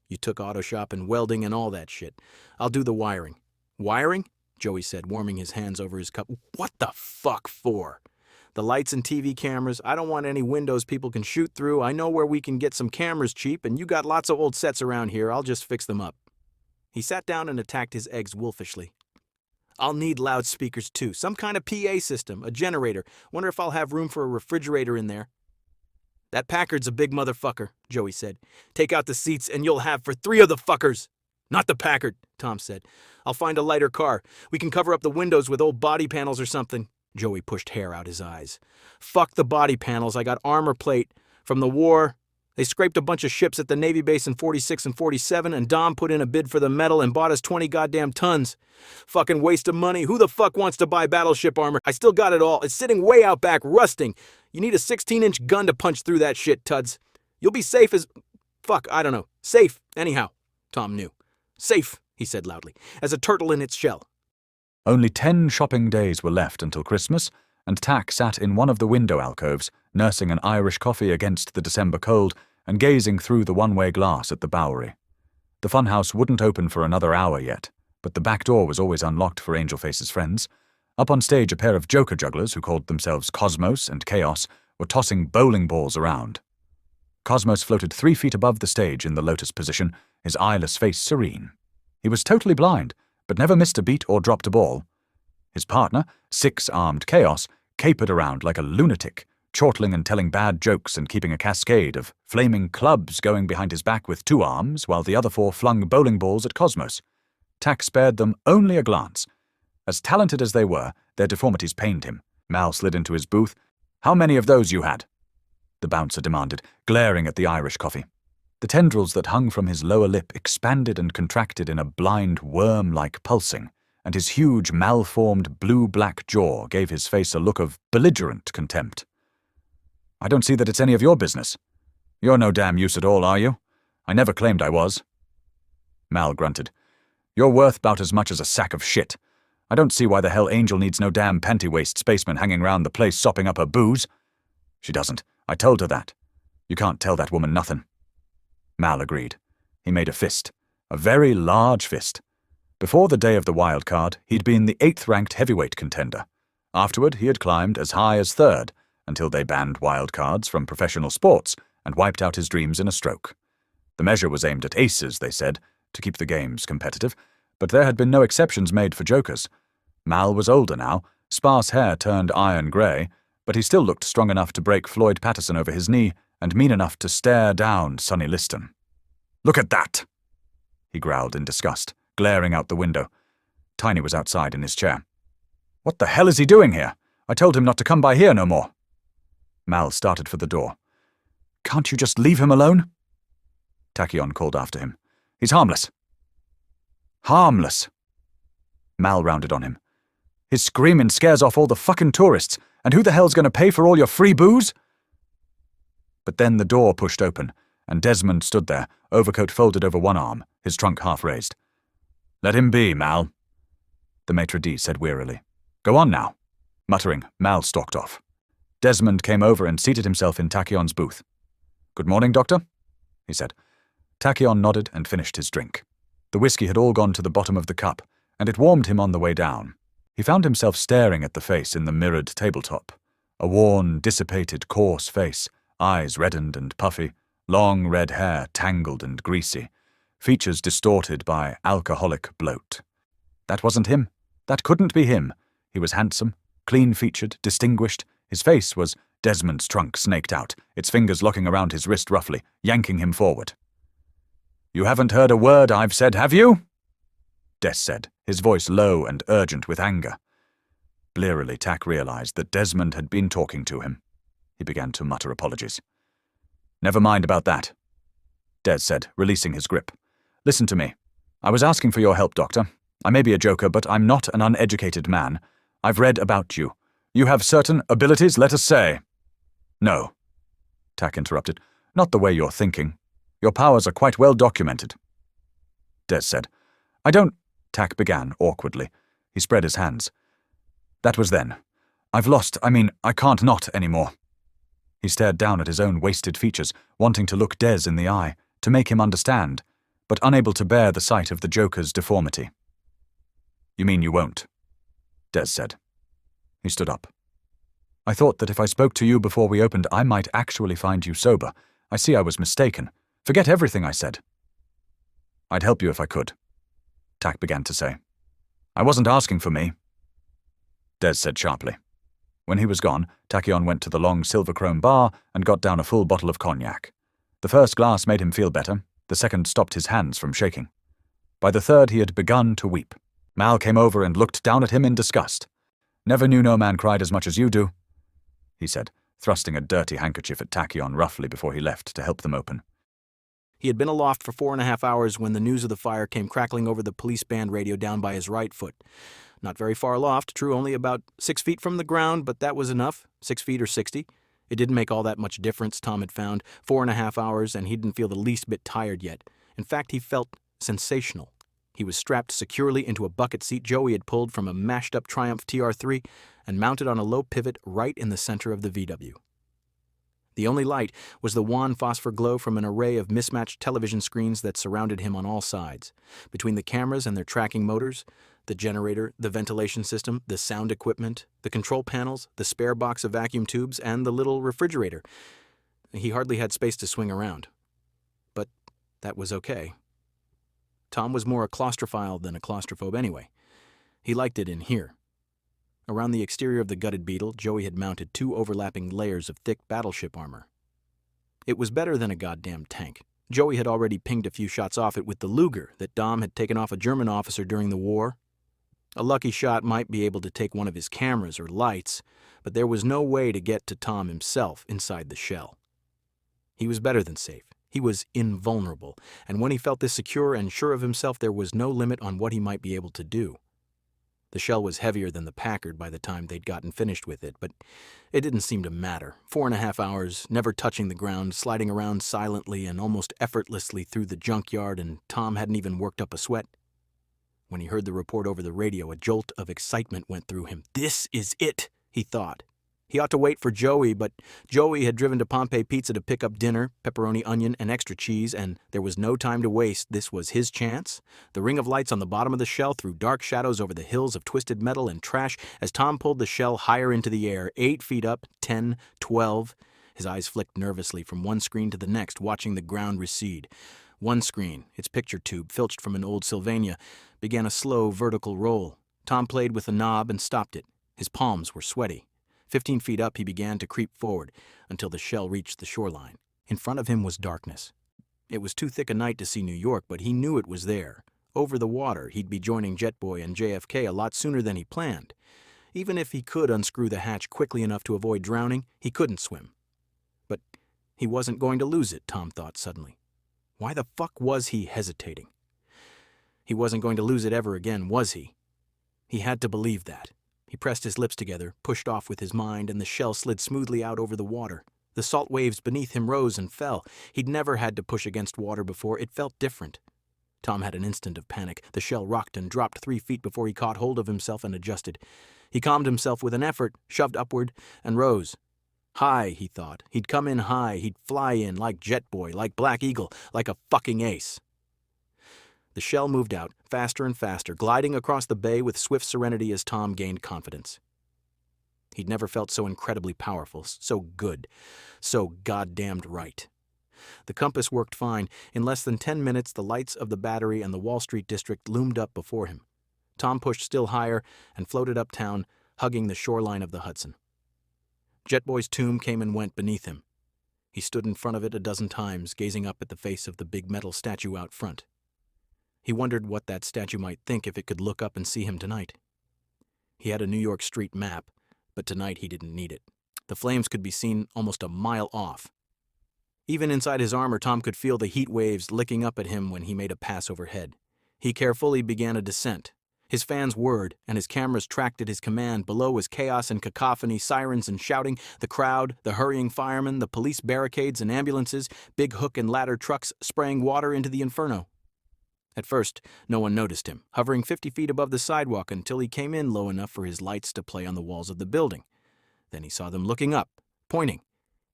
You took auto shop and welding and all that shit. I'll do the wiring. Wiring? Joey said, warming his hands over his cup. What the fuck for? The lights and TV cameras. I don't want any windows people can shoot through. I know where we can get some cameras cheap, and you got lots of old sets around here. I'll just fix them up. He sat down and attacked his eggs wolfishly. I'll need loudspeakers too. Some kind of PA system, a generator. Wonder if I'll have room for a refrigerator in there. That Packard's a big motherfucker, Joey said. Take out the seats and you'll have for 3 of the fuckers. Not the Packard, Tom said. I'll find a lighter car. We can cover up the windows with old body panels or something. Joey pushed hair out his eyes. Fuck the body panels. I got armor plate from the war. They scraped a bunch of ships at the Navy base in 46 and 47, and Dom put in a bid for the metal and bought us 20 goddamn tons. Fucking waste of money. Who the fuck wants to buy battleship armor? I still got it all. It's sitting way out back, rusting. You need a 16-inch gun to punch through that shit, Tuds. You'll be safe as... Fuck, I don't know. Safe, anyhow. Tom knew. Safe, he said loudly, as a turtle in its shell. Only 10 shopping days were left until Christmas, and Tach sat in one of the window alcoves, nursing an Irish coffee against the December cold and gazing through the one-way glass at the Bowery. The funhouse wouldn't open for another hour yet, but the back door was always unlocked for Angelface's friends. Up on stage, a pair of Joker jugglers who called themselves Cosmos and Chaos were tossing bowling balls around. Cosmos floated 3 feet above the stage in the lotus position, his eyeless face serene. He was totally blind, but never missed a beat or dropped a ball. His partner, 6-armed Chaos, capered around like a lunatic, chortling and telling bad jokes and keeping a cascade of flaming clubs going behind his back with 2 arms, while the other 4 flung bowling balls at Cosmos. Tach spared them only a glance. As talented as they were, their deformities pained him. Mal slid into his booth. How many of those you had? The bouncer demanded, glaring at the Irish coffee. The tendrils that hung from his lower lip expanded and contracted in a blind, worm-like pulsing, and his huge, malformed, blue-black jaw gave his face a look of belligerent contempt. I don't see that it's any of your business. You're no damn use at all, are you? I never claimed I was. Mal grunted. You're worth about as much as a sack of shit. I don't see why the hell Angel needs no damn panty-waist spaceman hanging round the place sopping up her booze. She doesn't. I told her that. You can't tell that woman nothing. Mal agreed. He made a fist. A very large fist. Before the day of the wild card, he'd been the 8th-ranked heavyweight contender. Afterward, he had climbed as high as 3rd, until they banned wild cards from professional sports and wiped out his dreams in a stroke. The measure was aimed at aces, they said, to keep the games competitive, but there had been no exceptions made for jokers. Mal was older now, sparse hair turned iron grey, but he still looked strong enough to break Floyd Patterson over his knee and mean enough to stare down Sonny Liston. "Look at that!" he growled in disgust, glaring out the window. Tiny was outside in his chair. "What the hell is he doing here? I told him not to come by here no more." Mal started for the door. "Can't you just leave him alone?" Tachyon called after him. "He's harmless." "Harmless?" Mal rounded on him. "His screaming scares off all the fucking tourists, and who the hell's going to pay for all your free booze?" But then the door pushed open, and Desmond stood there, overcoat folded over one arm, his trunk half raised. "Let him be, Mal," the maitre d' said wearily. "Go on now." Muttering, Mal stalked off. Desmond came over and seated himself in Tachyon's booth. "Good morning, Doctor," he said. Tachyon nodded and finished his drink. The whiskey had all gone to the bottom of the cup, and it warmed him on the way down. He found himself staring at the face in the mirrored tabletop. A worn, dissipated, coarse face, eyes reddened and puffy, long red hair tangled and greasy, features distorted by alcoholic bloat. That wasn't him. That couldn't be him. He was handsome, clean-featured, distinguished. His face was Desmond's trunk snaked out, its fingers locking around his wrist roughly, yanking him forward. "You haven't heard a word I've said, have you?" Des said, his voice low and urgent with anger. Blearily, Tach realized that Desmond had been talking to him. He began to mutter apologies. "Never mind about that," Des said, releasing his grip. "Listen to me. I was asking for your help, Doctor. I may be a joker, but I'm not an uneducated man. I've read about you. You have certain abilities, let us say." "No," Tach interrupted. "Not the way you're thinking. Your powers are quite well documented." Des said. "I don't—" Tach began, awkwardly. He spread his hands. "That was then. I've lost, I can't not anymore." He stared down at his own wasted features, wanting to look Des in the eye, to make him understand, but unable to bear the sight of the Joker's deformity. "You mean you won't?" Des said. He stood up. "I thought that if I spoke to you before we opened, I might actually find you sober. I see I was mistaken. Forget everything I said." "I'd help you if I could," Tach began to say. "I wasn't asking for me," Des said sharply. When he was gone, Tachyon went to the long silver-chrome bar and got down a full bottle of cognac. The first glass made him feel better, the second stopped his hands from shaking. By the third he had begun to weep. Mal came over and looked down at him in disgust. "Never knew no man cried as much as you do," he said, thrusting a dirty handkerchief at Tachyon roughly before he left to help them open. He had been aloft for 4.5 hours when the news of the fire came crackling over the police band radio down by his right foot. Not very far aloft, true, only about 6 feet from the ground, but that was enough, 6 feet or 60. It didn't make all that much difference, Tom had found. 4.5 hours, and he didn't feel the least bit tired yet. In fact, he felt sensational. He was strapped securely into a bucket seat Joey had pulled from a mashed-up Triumph TR3 and mounted on a low pivot right in the center of the VW. The only light was the wan phosphor glow from an array of mismatched television screens that surrounded him on all sides. Between the cameras and their tracking motors, the generator, the ventilation system, the sound equipment, the control panels, the spare box of vacuum tubes, and the little refrigerator. He hardly had space to swing around. But that was okay. Tom was more a claustrophile than a claustrophobe anyway. He liked it in here. Around the exterior of the gutted Beetle, Joey had mounted 2 overlapping layers of thick battleship armor. It was better than a goddamn tank. Joey had already pinged a few shots off it with the Luger that Dom had taken off a German officer during the war. A lucky shot might be able to take one of his cameras or lights, but there was no way to get to Tom himself inside the shell. He was better than safe. He was invulnerable, and when he felt this secure and sure of himself, there was no limit on what he might be able to do. The shell was heavier than the Packard by the time they'd gotten finished with it, but it didn't seem to matter. 4.5 hours, never touching the ground, sliding around silently and almost effortlessly through the junkyard, and Tom hadn't even worked up a sweat. When he heard the report over the radio, a jolt of excitement went through him. This is it, he thought. He ought to wait for Joey, but Joey had driven to Pompeii Pizza to pick up dinner, pepperoni, onion, and extra cheese, and there was no time to waste. This was his chance. The ring of lights on the bottom of the shell threw dark shadows over the hills of twisted metal and trash as Tom pulled the shell higher into the air, 8 feet up, 10, 12. His eyes flicked nervously from one screen to the next, watching the ground recede. One screen, its picture tube filched from an old Sylvania, began a slow vertical roll. Tom played with the knob and stopped it. His palms were sweaty. 15 feet up, he began to creep forward until the shell reached the shoreline. In front of him was darkness. It was too thick a night to see New York, but he knew it was there. Over the water, he'd be joining Jetboy and JFK a lot sooner than he planned. Even if he could unscrew the hatch quickly enough to avoid drowning, he couldn't swim. But he wasn't going to lose it, Tom thought suddenly. Why the fuck was he hesitating? He wasn't going to lose it ever again, was he? He had to believe that. He pressed his lips together, pushed off with his mind, and the shell slid smoothly out over the water. The salt waves beneath him rose and fell. He'd never had to push against water before. It felt different. Tom had an instant of panic. The shell rocked and dropped 3 feet before he caught hold of himself and adjusted. He calmed himself with an effort, shoved upward, and rose. High, he thought. He'd come in high. He'd fly in like Jetboy, like Black Eagle, like a fucking ace. The shell moved out, faster and faster, gliding across the bay with swift serenity as Tom gained confidence. He'd never felt so incredibly powerful, so good, so goddamned right. The compass worked fine. In less than 10 minutes, the lights of the Battery and the Wall Street district loomed up before him. Tom pushed still higher and floated uptown, hugging the shoreline of the Hudson. Jetboy's tomb came and went beneath him. He stood in front of it a dozen times, gazing up at the face of the big metal statue out front. He wondered what that statue might think if it could look up and see him tonight. He had a New York street map, but tonight he didn't need it. The flames could be seen almost a mile off. Even inside his armor, Tom could feel the heat waves licking up at him when he made a pass overhead. He carefully began a descent. His fans whirred, and his cameras tracked at his command. Below was chaos and cacophony, sirens and shouting, the crowd, the hurrying firemen, the police barricades and ambulances, big hook and ladder trucks spraying water into the inferno. At first, no one noticed him, hovering 50 feet above the sidewalk until he came in low enough for his lights to play on the walls of the building. Then he saw them looking up, pointing.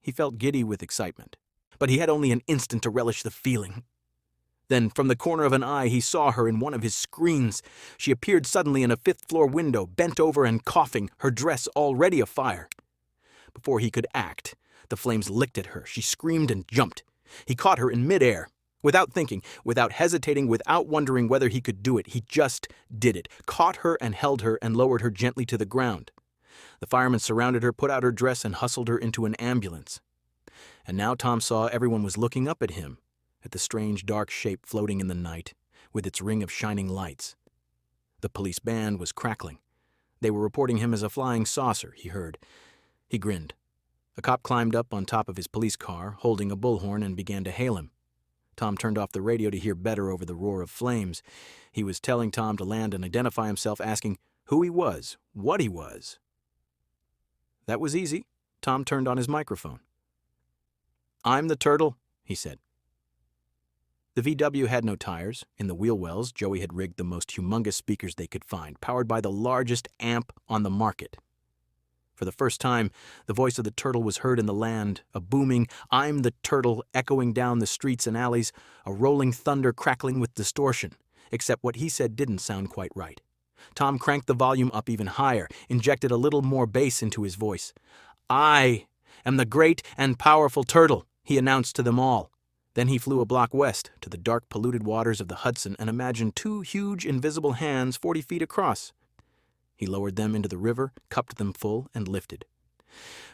He felt giddy with excitement. But he had only an instant to relish the feeling. Then, from the corner of an eye, he saw her in one of his screens. She appeared suddenly in a fifth-floor window, bent over and coughing, her dress already afire. Before he could act, the flames licked at her. She screamed and jumped. He caught her in midair. Without thinking, without hesitating, without wondering whether he could do it, he just did it, caught her and held her and lowered her gently to the ground. The firemen surrounded her, put out her dress, and hustled her into an ambulance. And now Tom saw everyone was looking up at him, at the strange dark shape floating in the night, with its ring of shining lights. The police band was crackling. They were reporting him as a flying saucer, he heard. He grinned. A cop climbed up on top of his police car, holding a bullhorn, and began to hail him. Tom turned off the radio to hear better over the roar of flames. He was telling Tom to land and identify himself, asking who he was, what he was. That was easy. Tom turned on his microphone. "I'm the Turtle," he said. The VW had no tires. In the wheel wells, Joey had rigged the most humongous speakers they could find, powered by the largest amp on the market. For the first time, the voice of the Turtle was heard in the land, a booming, "I'm the Turtle," echoing down the streets and alleys, a rolling thunder crackling with distortion, except what he said didn't sound quite right. Tom cranked the volume up even higher, injected a little more bass into his voice. "I am the great and powerful Turtle," he announced to them all. Then he flew a block west to the dark, polluted waters of the Hudson and imagined 2 huge, invisible hands 40 feet across. He lowered them into the river, cupped them full, and lifted.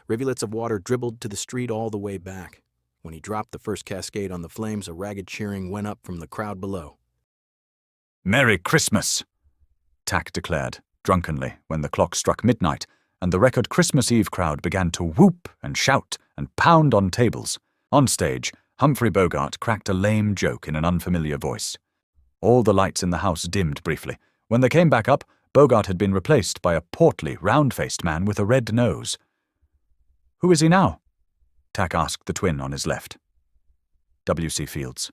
Rivulets of water dribbled to the street all the way back. When he dropped the first cascade on the flames, a ragged cheering went up from the crowd below. "Merry Christmas," Tach declared, drunkenly, when the clock struck midnight, and the record Christmas Eve crowd began to whoop and shout and pound on tables. On stage, Humphrey Bogart cracked a lame joke in an unfamiliar voice. All the lights in the house dimmed briefly. When they came back up, Bogart had been replaced by a portly, round-faced man with a red nose. "Who is he now?" Tach asked the twin on his left. "W.C. Fields,"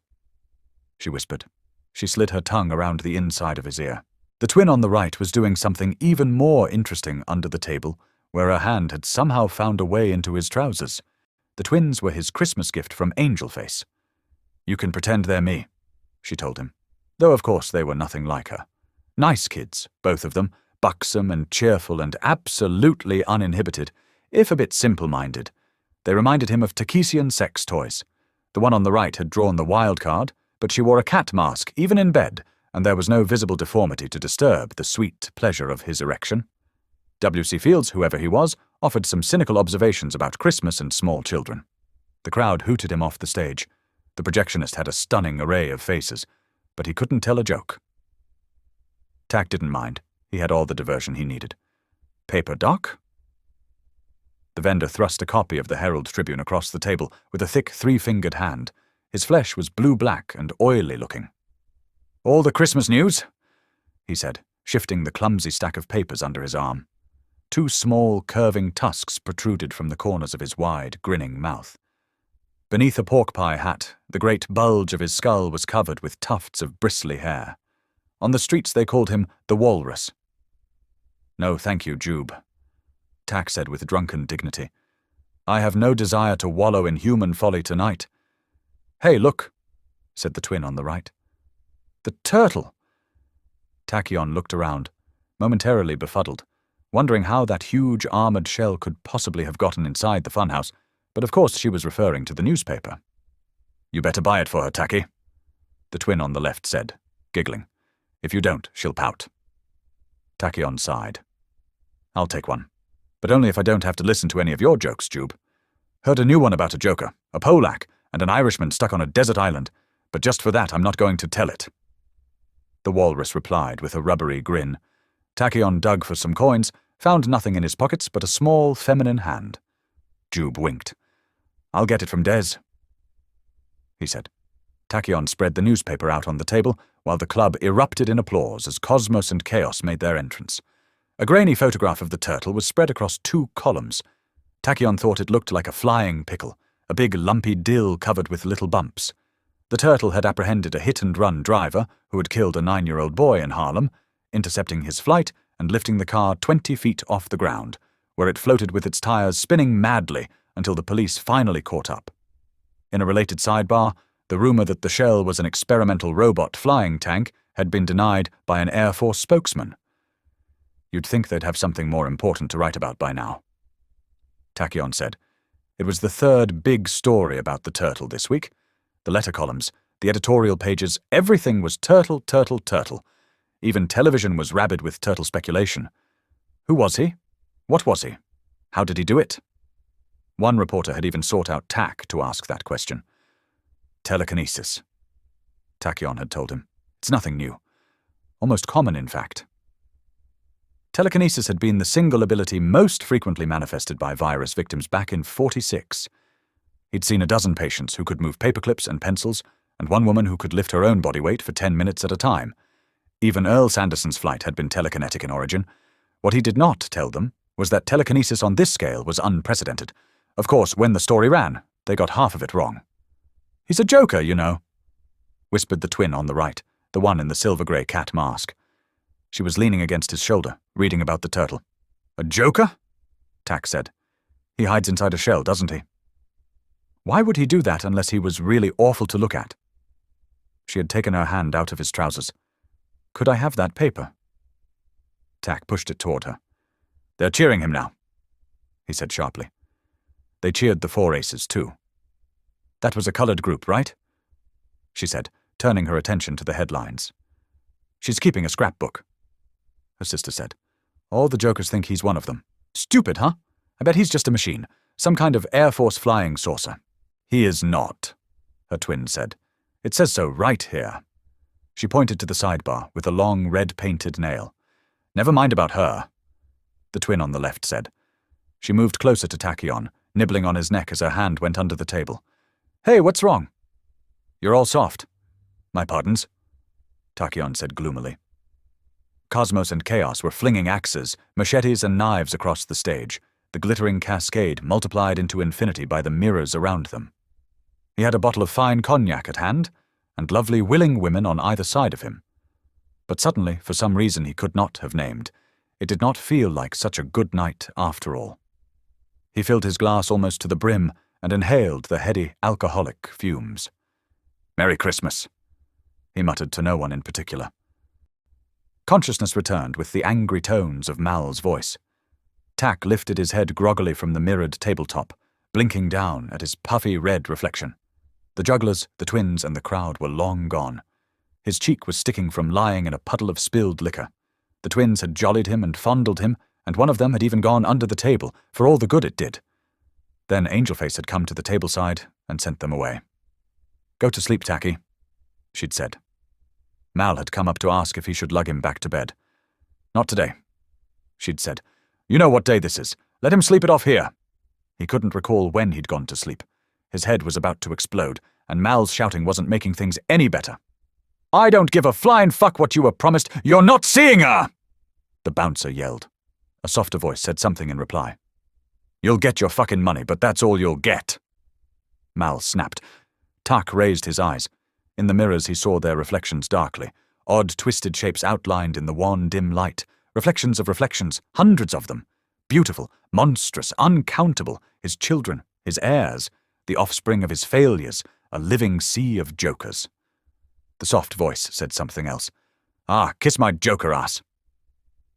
she whispered. She slid her tongue around the inside of his ear. The twin on the right was doing something even more interesting under the table, where her hand had somehow found a way into his trousers. The twins were his Christmas gift from Angel Face. "You can pretend they're me," she told him, though of course they were nothing like her. Nice kids, both of them, buxom and cheerful and absolutely uninhibited, if a bit simple-minded. They reminded him of Tachyon sex toys. The one on the right had drawn the wild card, but she wore a cat mask even in bed, and there was no visible deformity to disturb the sweet pleasure of his erection. W.C. Fields, whoever he was, offered some cynical observations about Christmas and small children. The crowd hooted him off the stage. The projectionist had a stunning array of faces, but he couldn't tell a joke. Tach didn't mind. He had all the diversion he needed. "Paper, Doc?" The vendor thrust a copy of the Herald Tribune across the table with a thick three-fingered hand. His flesh was blue-black and oily-looking. "All the Christmas news," he said, shifting the clumsy stack of papers under his arm. Two small, curving tusks protruded from the corners of his wide, grinning mouth. Beneath a pork pie hat, the great bulge of his skull was covered with tufts of bristly hair. On the streets they called him the Walrus. "No, thank you, Jube," Tach said with drunken dignity. "I have no desire to wallow in human folly tonight." "Hey, look," said the twin on the right. "The turtle!" Tachyon looked around, momentarily befuddled, wondering how that huge armored shell could possibly have gotten inside the funhouse, but of course she was referring to the newspaper. "You better buy it for her, Tacky," the twin on the left said, giggling. "If you don't, she'll pout." Tachyon sighed. "I'll take one, but only if I don't have to listen to any of your jokes, Jube. Heard a new one about a joker, a Polak, and an Irishman stuck on a desert island, but just for that I'm not going to tell it." The Walrus replied with a rubbery grin. Tachyon dug for some coins, found nothing in his pockets but a small feminine hand. Jube winked. "I'll get it from Des," he said. Tachyon spread the newspaper out on the table, while the club erupted in applause as Cosmos and Chaos made their entrance. A grainy photograph of the turtle was spread across 2 columns. Tachyon thought it looked like a flying pickle, a big lumpy dill covered with little bumps. The turtle had apprehended a hit-and-run driver who had killed a 9-year-old boy in Harlem, intercepting his flight and lifting the car 20 feet off the ground, where it floated with its tires spinning madly until the police finally caught up. In a related sidebar, the rumor that the shell was an experimental robot flying tank had been denied by an Air Force spokesman. You'd think they'd have something more important to write about by now. Tachyon said. It was the 3rd big story about the turtle this week. The letter columns, the editorial pages, everything was turtle, turtle, turtle. Even television was rabid with turtle speculation. Who was he? What was he? How did he do it? One reporter had even sought out Tach to ask that question. Telekinesis, Tachyon had told him. It's nothing new. Almost common, in fact. Telekinesis had been the single ability most frequently manifested by virus victims back in '46. He'd seen a dozen patients who could move paperclips and pencils, and one woman who could lift her own body weight for 10 minutes at a time. Even Earl Sanderson's flight had been telekinetic in origin. What he did not tell them was that telekinesis on this scale was unprecedented. Of course, when the story ran, they got half of it wrong. "He's a joker, you know," whispered the twin on the right, the one in the silver-grey cat mask. She was leaning against his shoulder, reading about the turtle. "A joker?" Tach said. "He hides inside a shell, doesn't he?" Why would he do that unless he was really awful to look at? She had taken her hand out of his trousers. "Could I have that paper?" Tach pushed it toward her. "They're cheering him now," he said sharply. They cheered the 4 aces, too. "That was a colored group, right?" she said, turning her attention to the headlines. "She's keeping a scrapbook," her sister said. "All the jokers think he's one of them. Stupid, huh? I bet he's just a machine, some kind of Air Force flying saucer." "He is not," her twin said. "It says so right here." She pointed to the sidebar with a long red-painted nail. "Never mind about her," the twin on the left said. She moved closer to Tachyon, nibbling on his neck as her hand went under the table. "Hey, what's wrong?" "You're all soft." "My pardons," Tachyon said gloomily. Cosmos and Chaos were flinging axes, machetes and knives across the stage, the glittering cascade multiplied into infinity by the mirrors around them. He had a bottle of fine cognac at hand, and lovely willing women on either side of him. But suddenly, for some reason he could not have named, it did not feel like such a good night after all. He filled his glass almost to the brim and inhaled the heady alcoholic fumes. "Merry Christmas," he muttered to no one in particular. Consciousness returned with the angry tones of Mal's voice. Tach lifted his head groggily from the mirrored tabletop, blinking down at his puffy red reflection. The jugglers, the twins, and the crowd were long gone. His cheek was sticking from lying in a puddle of spilled liquor. The twins had jollied him and fondled him, and one of them had even gone under the table, for all the good it did. Then Angelface had come to the table side and sent them away. "Go to sleep, Tacky," she'd said. Mal had come up to ask if he should lug him back to bed. "Not today," she'd said. "You know what day this is. Let him sleep it off here." He couldn't recall when he'd gone to sleep. His head was about to explode, and Mal's shouting wasn't making things any better. "I don't give a flying fuck what you were promised. You're not seeing her!" The bouncer yelled. A softer voice said something in reply. "You'll get your fucking money, but that's all you'll get." Mal snapped. Tach raised his eyes. In the mirrors he saw their reflections darkly, odd twisted shapes outlined in the wan dim light, reflections of reflections, hundreds of them. Beautiful, monstrous, uncountable, his children, his heirs, the offspring of his failures, a living sea of jokers. The soft voice said something else. "Ah, kiss my joker ass,"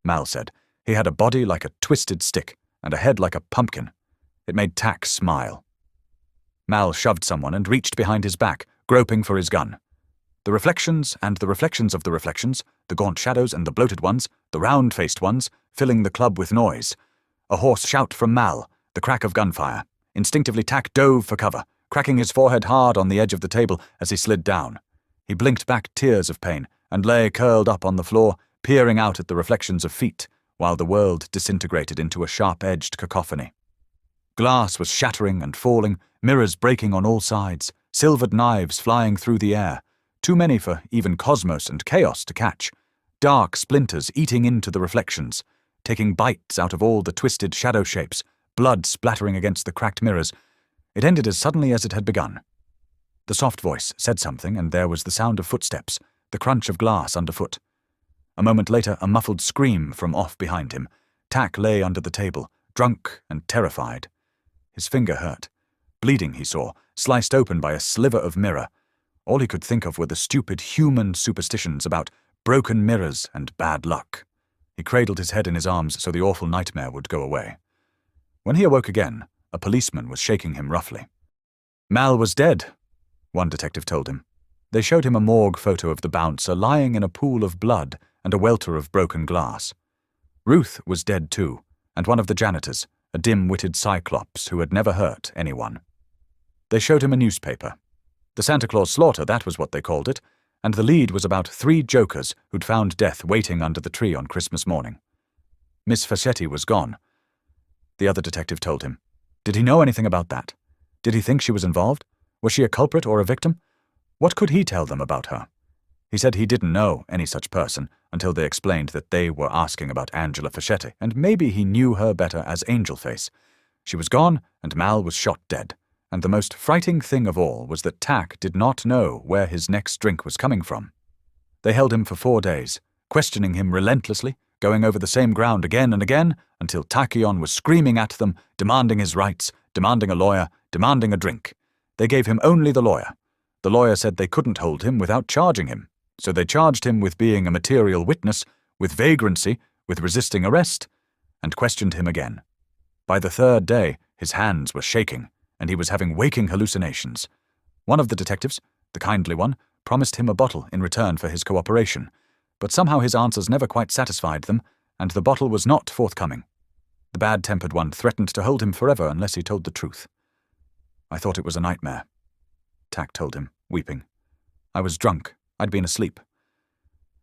Mal said. He had a body like a twisted stick and a head like a pumpkin. It made Tach smile. Mal shoved someone and reached behind his back, groping for his gun. The reflections and the reflections of the reflections, the gaunt shadows and the bloated ones, the round-faced ones, filling the club with noise. A hoarse shout from Mal, the crack of gunfire. Instinctively Tach dove for cover, cracking his forehead hard on the edge of the table as he slid down. He blinked back tears of pain and lay curled up on the floor, peering out at the reflections of feet, while the world disintegrated into a sharp-edged cacophony. Glass was shattering and falling, mirrors breaking on all sides, silvered knives flying through the air, too many for even cosmos and chaos to catch, dark splinters eating into the reflections, taking bites out of all the twisted shadow shapes, blood splattering against the cracked mirrors. It ended as suddenly as it had begun. The soft voice said something, and there was the sound of footsteps, the crunch of glass underfoot. A moment later, a muffled scream from off behind him. Tach lay under the table, drunk and terrified. His finger hurt. Bleeding, he saw, sliced open by a sliver of mirror. All he could think of were the stupid human superstitions about broken mirrors and bad luck. He cradled his head in his arms so the awful nightmare would go away. When he awoke again, a policeman was shaking him roughly. "Mal was dead," one detective told him. They showed him a morgue photo of the bouncer lying in a pool of blood and a welter of broken glass. Ruth was dead too, and one of the janitors, a dim-witted cyclops who had never hurt anyone. They showed him a newspaper. The Santa Claus slaughter, that was what they called it, and the lead was about 3 jokers who'd found death waiting under the tree on Christmas morning. Miss Fascetti was gone. The other detective told him. Did he know anything about that? Did he think she was involved? Was she a culprit or a victim? What could he tell them about her? He said he didn't know any such person until they explained that they were asking about Angela Fascetti, and maybe he knew her better as Angelface. She was gone, and Mal was shot dead. And the most frightening thing of all was that Tach did not know where his next drink was coming from. They held him for 4 days, questioning him relentlessly, going over the same ground again and again, until Tachyon was screaming at them, demanding his rights, demanding a lawyer, demanding a drink. They gave him only the lawyer. The lawyer said they couldn't hold him without charging him, so they charged him with being a material witness, with vagrancy, with resisting arrest, and questioned him again. By the 3rd day, his hands were shaking, and he was having waking hallucinations. One of the detectives, the kindly one, promised him a bottle in return for his cooperation, but somehow his answers never quite satisfied them, and the bottle was not forthcoming. The bad-tempered one threatened to hold him forever unless he told the truth. I thought it was a nightmare, Tach told him, weeping. I was drunk. I'd been asleep.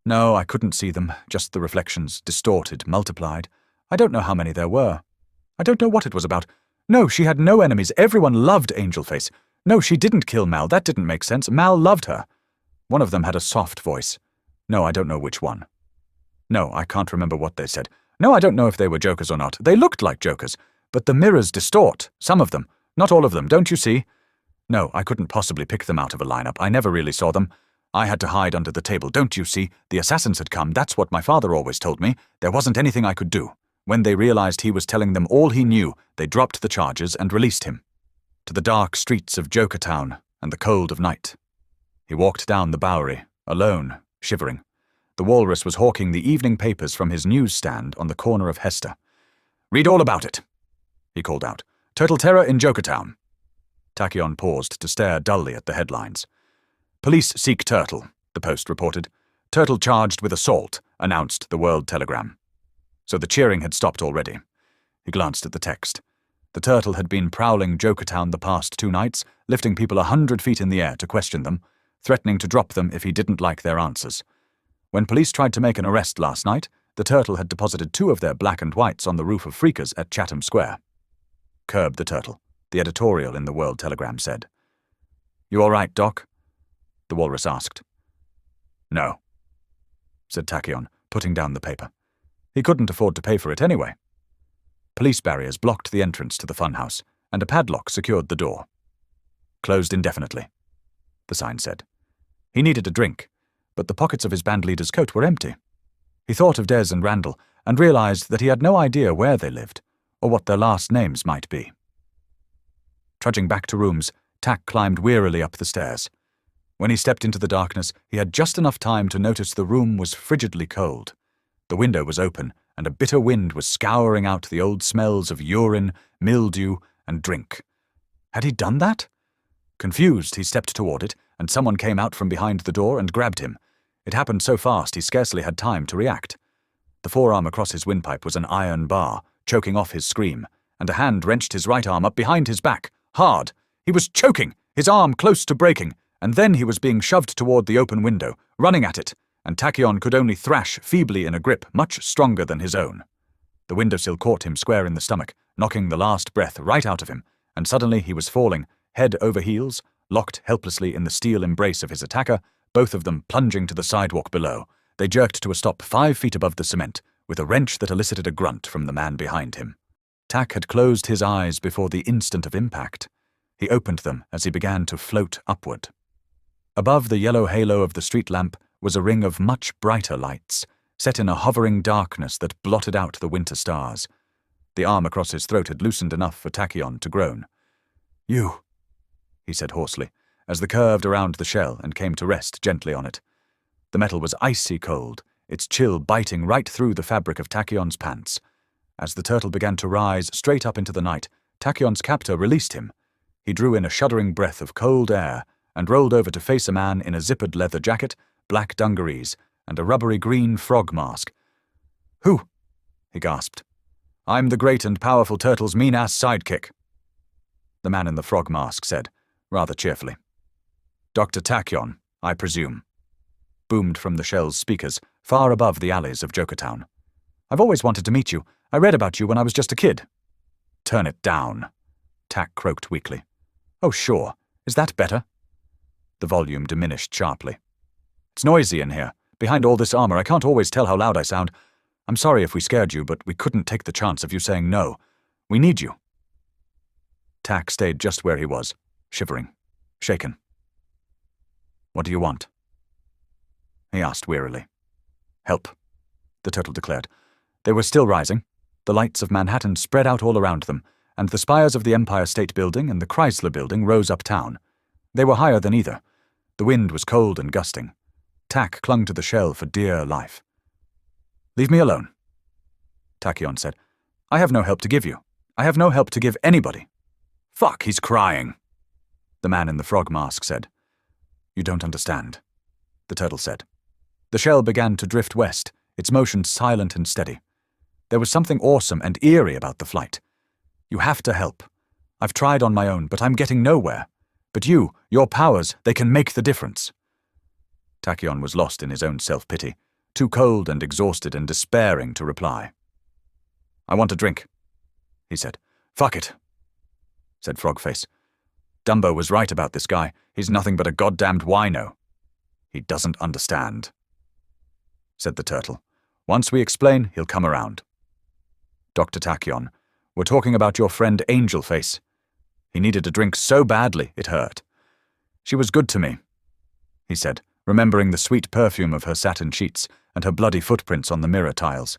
No, I couldn't see them, just the reflections, distorted, multiplied. I don't know how many there were. I don't know what it was about. No, she had no enemies. Everyone loved Angelface. No, she didn't kill Mal. That didn't make sense. Mal loved her. One of them had a soft voice. No, I don't know which one. No, I can't remember what they said. No, I don't know if they were jokers or not. They looked like jokers. But the mirrors distort. Some of them. Not all of them, don't you see? No, I couldn't possibly pick them out of a lineup. I never really saw them. I had to hide under the table, don't you see? The assassins had come, that's what my father always told me. There wasn't anything I could do. When they realized he was telling them all he knew, they dropped the charges and released him. To the dark streets of Jokertown and the cold of night. He walked down the Bowery, alone, shivering. The walrus was hawking the evening papers from his newsstand on the corner of Hester. "Read all about it," he called out. "Turtle terror in Jokertown." Tachyon paused to stare dully at the headlines. "Police seek Turtle," the Post reported. "Turtle charged with assault," announced the World Telegram. So the cheering had stopped already. He glanced at the text. The Turtle had been prowling Jokertown the past 2 nights, lifting people 100 feet in the air to question them, threatening to drop them if he didn't like their answers. When police tried to make an arrest last night, the Turtle had deposited 2 of their black and whites on the roof of Freakers at Chatham Square. "Curb the Turtle," the editorial in the World Telegram said. "You all right, Doc?" the walrus asked. "No," said Tachyon, putting down the paper. He couldn't afford to pay for it anyway. Police barriers blocked the entrance to the funhouse, and a padlock secured the door. "Closed indefinitely," the sign said. He needed a drink, but the pockets of his bandleader's coat were empty. He thought of Des and Randall, and realized that he had no idea where they lived, or what their last names might be. Trudging back to rooms, Tach climbed wearily up the stairs. When he stepped into the darkness, he had just enough time to notice the room was frigidly cold. The window was open, and a bitter wind was scouring out the old smells of urine, mildew, and drink. Had he done that? Confused, he stepped toward it, and someone came out from behind the door and grabbed him. It happened so fast he scarcely had time to react. The forearm across his windpipe was an iron bar, choking off his scream, and a hand wrenched his right arm up behind his back, hard. He was choking, his arm close to breaking, and then he was being shoved toward the open window, running at it, and Tachyon could only thrash feebly in a grip much stronger than his own. The windowsill caught him square in the stomach, knocking the last breath right out of him, and suddenly he was falling, head over heels, locked helplessly in the steel embrace of his attacker, both of them plunging to the sidewalk below. They jerked to a stop 5 feet above the cement, with a wrench that elicited a grunt from the man behind him. Tach had closed his eyes before the instant of impact. He opened them as he began to float upward. Above the yellow halo of the street lamp was a ring of much brighter lights, set in a hovering darkness that blotted out the winter stars. The arm across his throat had loosened enough for Tachyon to groan. "You," he said hoarsely, as the curved around the shell and came to rest gently on it. The metal was icy cold, its chill biting right through the fabric of Tachyon's pants. As the turtle began to rise straight up into the night, Tachyon's captor released him. He drew in a shuddering breath of cold air and rolled over to face a man in a zippered leather jacket, black dungarees, and a rubbery green frog mask. "Who?" he gasped. "I'm the great and powerful turtle's mean-ass sidekick," the man in the frog mask said, rather cheerfully. "Dr. Tachyon, I presume," boomed from the shell's speakers, far above the alleys of Jokertown. "I've always wanted to meet you. I read about you when I was just a kid." "Turn it down," Tach croaked weakly. "Oh, sure. Is that better?" The volume diminished sharply. "It's noisy in here. Behind all this armor, I can't always tell how loud I sound. I'm sorry if we scared you, but we couldn't take the chance of you saying no. We need you." Tach stayed just where he was, shivering, shaken. "What do you want?" he asked wearily. "Help," the turtle declared. They were still rising. The lights of Manhattan spread out all around them, and the spires of the Empire State Building and the Chrysler Building rose uptown. They were higher than either. The wind was cold and gusting. Tach clung to the shell for dear life. "Leave me alone," Tachyon said. "I have no help to give you. I have no help to give anybody." "Fuck, he's crying," the man in the frog mask said. "You don't understand," the turtle said. The shell began to drift west, its motion silent and steady. There was something awesome and eerie about the flight. "You have to help. I've tried on my own, but I'm getting nowhere. But you, your powers, they can make the difference." Tachyon was lost in his own self-pity, too cold and exhausted and despairing to reply. "I want a drink," he said. "Fuck it," said Frogface. "Dumbo was right about this guy. He's nothing but a goddamned wino." "He doesn't understand," said the turtle. "Once we explain, he'll come around." "Dr. Tachyon, we're talking about your friend Angelface. He needed a drink so badly it hurt. She was good to me," he said, remembering the sweet perfume of her satin sheets and her bloody footprints on the mirror tiles.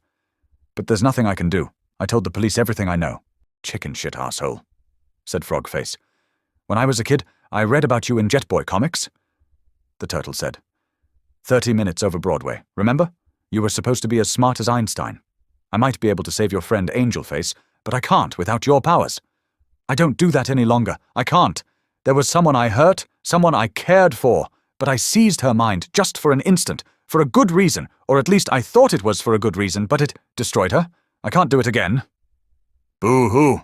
"But there's nothing I can do. I told the police everything I know." "Chicken shit, asshole," said Frogface. "When I was a kid, I read about you in Jetboy comics," the turtle said. 30 minutes over Broadway, remember? You were supposed to be as smart as Einstein. I might be able to save your friend Angelface, but I can't without your powers. I don't do that any longer. I can't. There was someone I hurt, someone I cared for, but I seized her mind just for an instant, for a good reason, or at least I thought it was for a good reason, but it destroyed her. I can't do it again." "Boo-hoo,"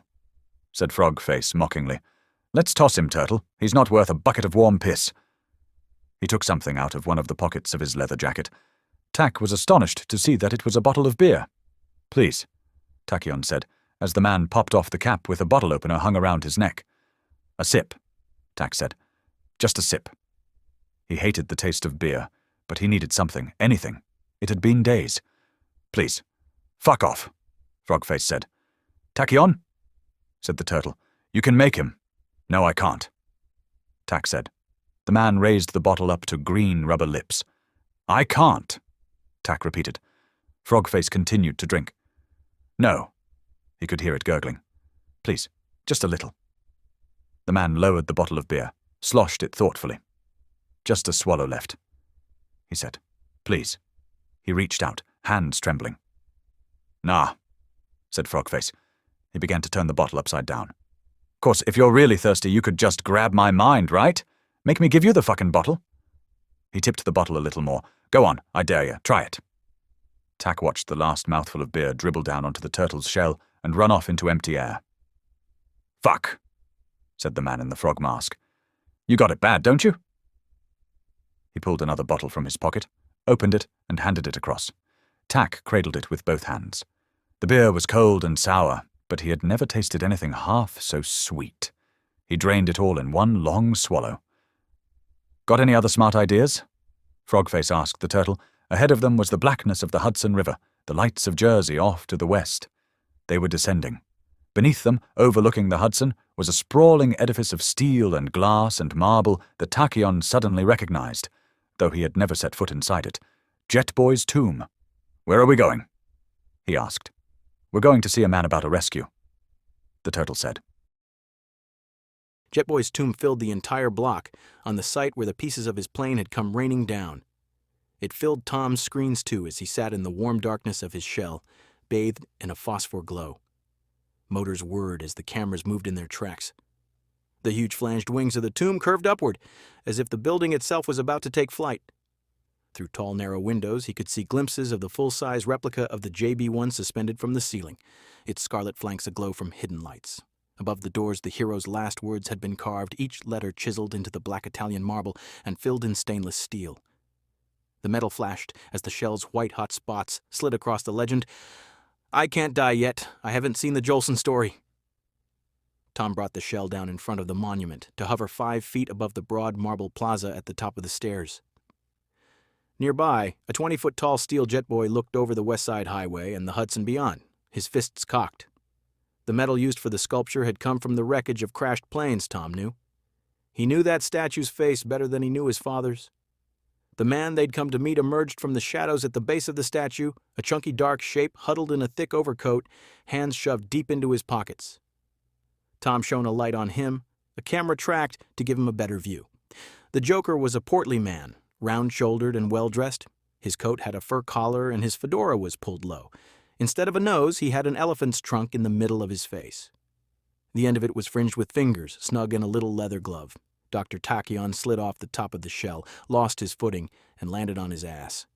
said Frogface mockingly. "Let's toss him, Turtle. He's not worth a bucket of warm piss." He took something out of one of the pockets of his leather jacket. Tach was astonished to see that it was a bottle of beer. "Please," Tachyon said, as the man popped off the cap with a bottle opener hung around his neck. "A sip," Tach said. "Just a sip." He hated the taste of beer, but he needed something, anything. It had been days. "Please, fuck off," Frogface said. "Tachyon?" said the turtle. "You can make him." "No, I can't," Tach said. The man raised the bottle up to green rubber lips. "I can't," Tach repeated. Frogface continued to drink. "No," he could hear it gurgling. "Please, just a little." The man lowered the bottle of beer, sloshed it thoughtfully. "Just a swallow left," he said. "Please." He reached out, hands trembling. "Nah," said Frogface. He began to turn the bottle upside down. "Course, if you're really thirsty, you could just grab my mind, right? Make me give you the fucking bottle." He tipped the bottle a little more. "Go on, I dare you. Try it." Tach watched the last mouthful of beer dribble down onto the turtle's shell and run off into empty air. "Fuck," said the man in the frog mask. "You got it bad, don't you?" He pulled another bottle from his pocket, opened it, and handed it across. Tach cradled it with both hands. The beer was cold and sour, but he had never tasted anything half so sweet. He drained it all in one long swallow. "Got any other smart ideas?" Frogface asked the turtle. Ahead of them was the blackness of the Hudson River, the lights of Jersey off to the west. They were descending. Beneath them, overlooking the Hudson, was a sprawling edifice of steel and glass and marble that Tachyon suddenly recognized, though he had never set foot inside it. Jetboy's tomb. "Where are we going?" he asked. "We're going to see a man about a rescue," the turtle said. Jetboy's tomb filled the entire block, on the site where the pieces of his plane had come raining down. It filled Tom's screens too as he sat in the warm darkness of his shell, bathed in a phosphor glow. Motors whirred as the cameras moved in their tracks. The huge flanged wings of the tomb curved upward, as if the building itself was about to take flight. Through tall, narrow windows, he could see glimpses of the full-size replica of the JB-1 suspended from the ceiling, its scarlet flanks aglow from hidden lights. Above the doors, the hero's last words had been carved, each letter chiseled into the black Italian marble and filled in stainless steel. The metal flashed as the shell's white-hot spots slid across the legend, "I can't die yet. I haven't seen the Jolson story." Tom brought the shell down in front of the monument to hover 5 feet above the broad marble plaza at the top of the stairs. Nearby, a 20-foot-tall steel jetboy looked over the West Side Highway and the Hudson beyond, his fists cocked. The metal used for the sculpture had come from the wreckage of crashed planes, Tom knew. He knew that statue's face better than he knew his father's. The man they'd come to meet emerged from the shadows at the base of the statue, a chunky dark shape huddled in a thick overcoat, hands shoved deep into his pockets. Tom shone a light on him, a camera tracked to give him a better view. The Joker was a portly man, round-shouldered and well-dressed. His coat had a fur collar and his fedora was pulled low. Instead of a nose, he had an elephant's trunk in the middle of his face. The end of it was fringed with fingers, snug in a little leather glove. Doctor Tachyon slid off the top of the shell, lost his footing, and landed on his ass.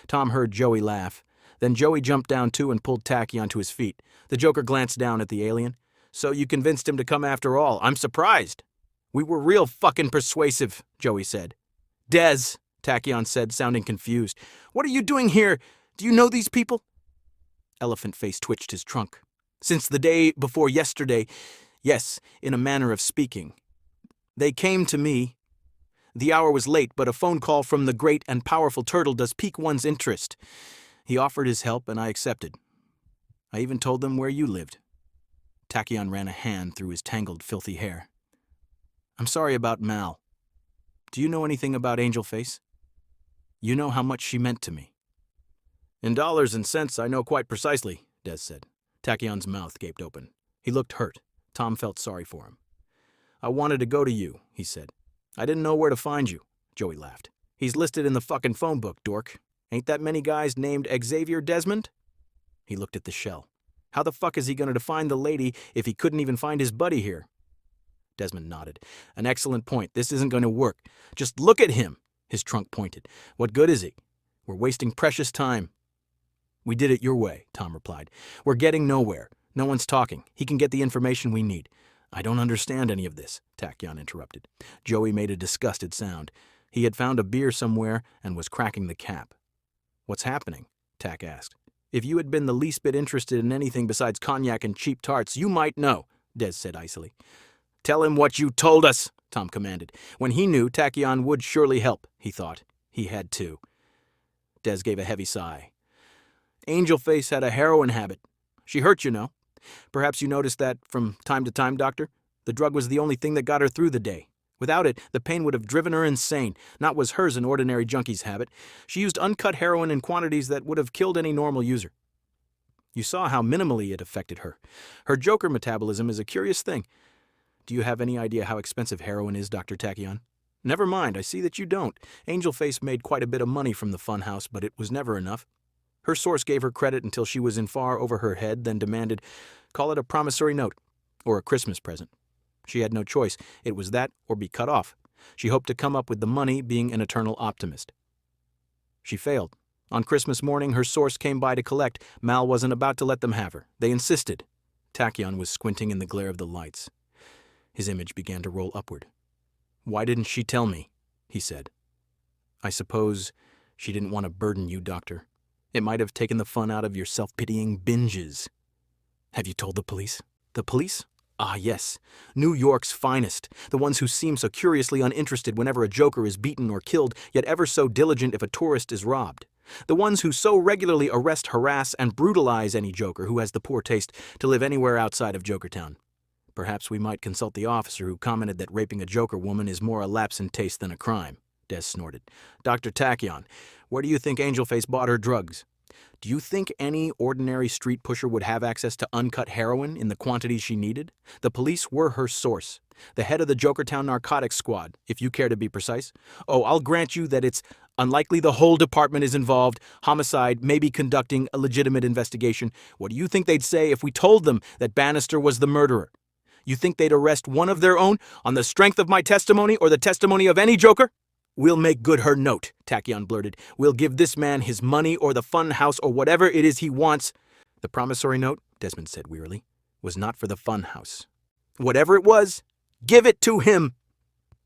Tom heard Joey laugh. Then Joey jumped down too and pulled Tachyon to his feet. The Joker glanced down at the alien. "So you convinced him to come after all. I'm surprised." "We were real fucking persuasive," Joey said. "Dez," Tachyon said, sounding confused. "What are you doing here? Do you know these people?" Elephant Face twitched his trunk. "Since the day before yesterday, yes, in a manner of speaking. They came to me. The hour was late, but a phone call from the great and powerful turtle does pique one's interest. He offered his help, and I accepted. I even told them where you lived." Tachyon ran a hand through his tangled, filthy hair. "I'm sorry about Mal. Do you know anything about Angel Face?" You know how much she meant to me." "In dollars and cents, I know quite precisely," Des said. Tachyon's mouth gaped open. He looked hurt. Tom felt sorry for him. "I wanted to go to you," he said. "I didn't know where to find you." Joey laughed. "He's listed in the fucking phone book, dork. Ain't that many guys named Xavier Desmond?" He looked at the shell. "How the fuck is he going to find the lady if he couldn't even find his buddy here?" Desmond nodded. "An excellent point. This isn't going to work. Just look at him." His trunk pointed. "What good is he? We're wasting precious time." "We did it your way," Tom replied. "We're getting nowhere. No one's talking. He can get the information we need." "I don't understand any of this," Tachyon interrupted. Joey made a disgusted sound. He had found a beer somewhere and was cracking the cap. "What's happening?" Tach asked. "If you had been the least bit interested in anything besides cognac and cheap tarts, you might know," Des said icily. "Tell him what you told us," Tom commanded. When he knew, Tachyon would surely help, he thought. He had too. Des gave a heavy sigh. "Angelface had a heroin habit. She hurt, you know. Perhaps you noticed that from time to time, Doctor? The drug was the only thing that got her through the day. Without it, the pain would have driven her insane. Not was hers an ordinary junkie's habit. She used uncut heroin in quantities that would have killed any normal user. You saw how minimally it affected her. Her Joker metabolism is a curious thing. Do you have any idea how expensive heroin is, Dr. Tachyon?" "Never mind, I see that you don't. Angelface made quite a bit of money from the funhouse, but it was never enough. Her source gave her credit until she was in far over her head, then demanded, call it a promissory note, or a Christmas present. She had no choice. It was that or be cut off. She hoped to come up with the money, being an eternal optimist. She failed. On Christmas morning, her source came by to collect. Mal wasn't about to let them have her. They insisted." Tachyon was squinting in the glare of the lights. His image began to roll upward. "Why didn't she tell me?" he said. "I suppose she didn't want to burden you, Doctor. It might have taken the fun out of your self-pitying binges." "Have you told the police?" "The police? Ah, yes. New York's finest. The ones who seem so curiously uninterested whenever a joker is beaten or killed, yet ever so diligent if a tourist is robbed. The ones who so regularly arrest, harass, and brutalize any joker who has the poor taste to live anywhere outside of Jokertown. Perhaps we might consult the officer who commented that raping a joker woman is more a lapse in taste than a crime," Des snorted. "Dr. Tachyon, where do you think Angelface bought her drugs? Do you think any ordinary street pusher would have access to uncut heroin in the quantities she needed? The police were her source. The head of the Jokertown narcotics squad, if you care to be precise. Oh, I'll grant you that it's unlikely the whole department is involved. Homicide, maybe conducting a legitimate investigation. What do you think they'd say if we told them that Bannister was the murderer? You think they'd arrest one of their own on the strength of my testimony or the testimony of any joker?" "We'll make good her note," Tachyon blurted. "We'll give this man his money or the fun house or whatever it is he wants." "The promissory note," Desmond said wearily, "was not for the fun house. Whatever it was, give it to him."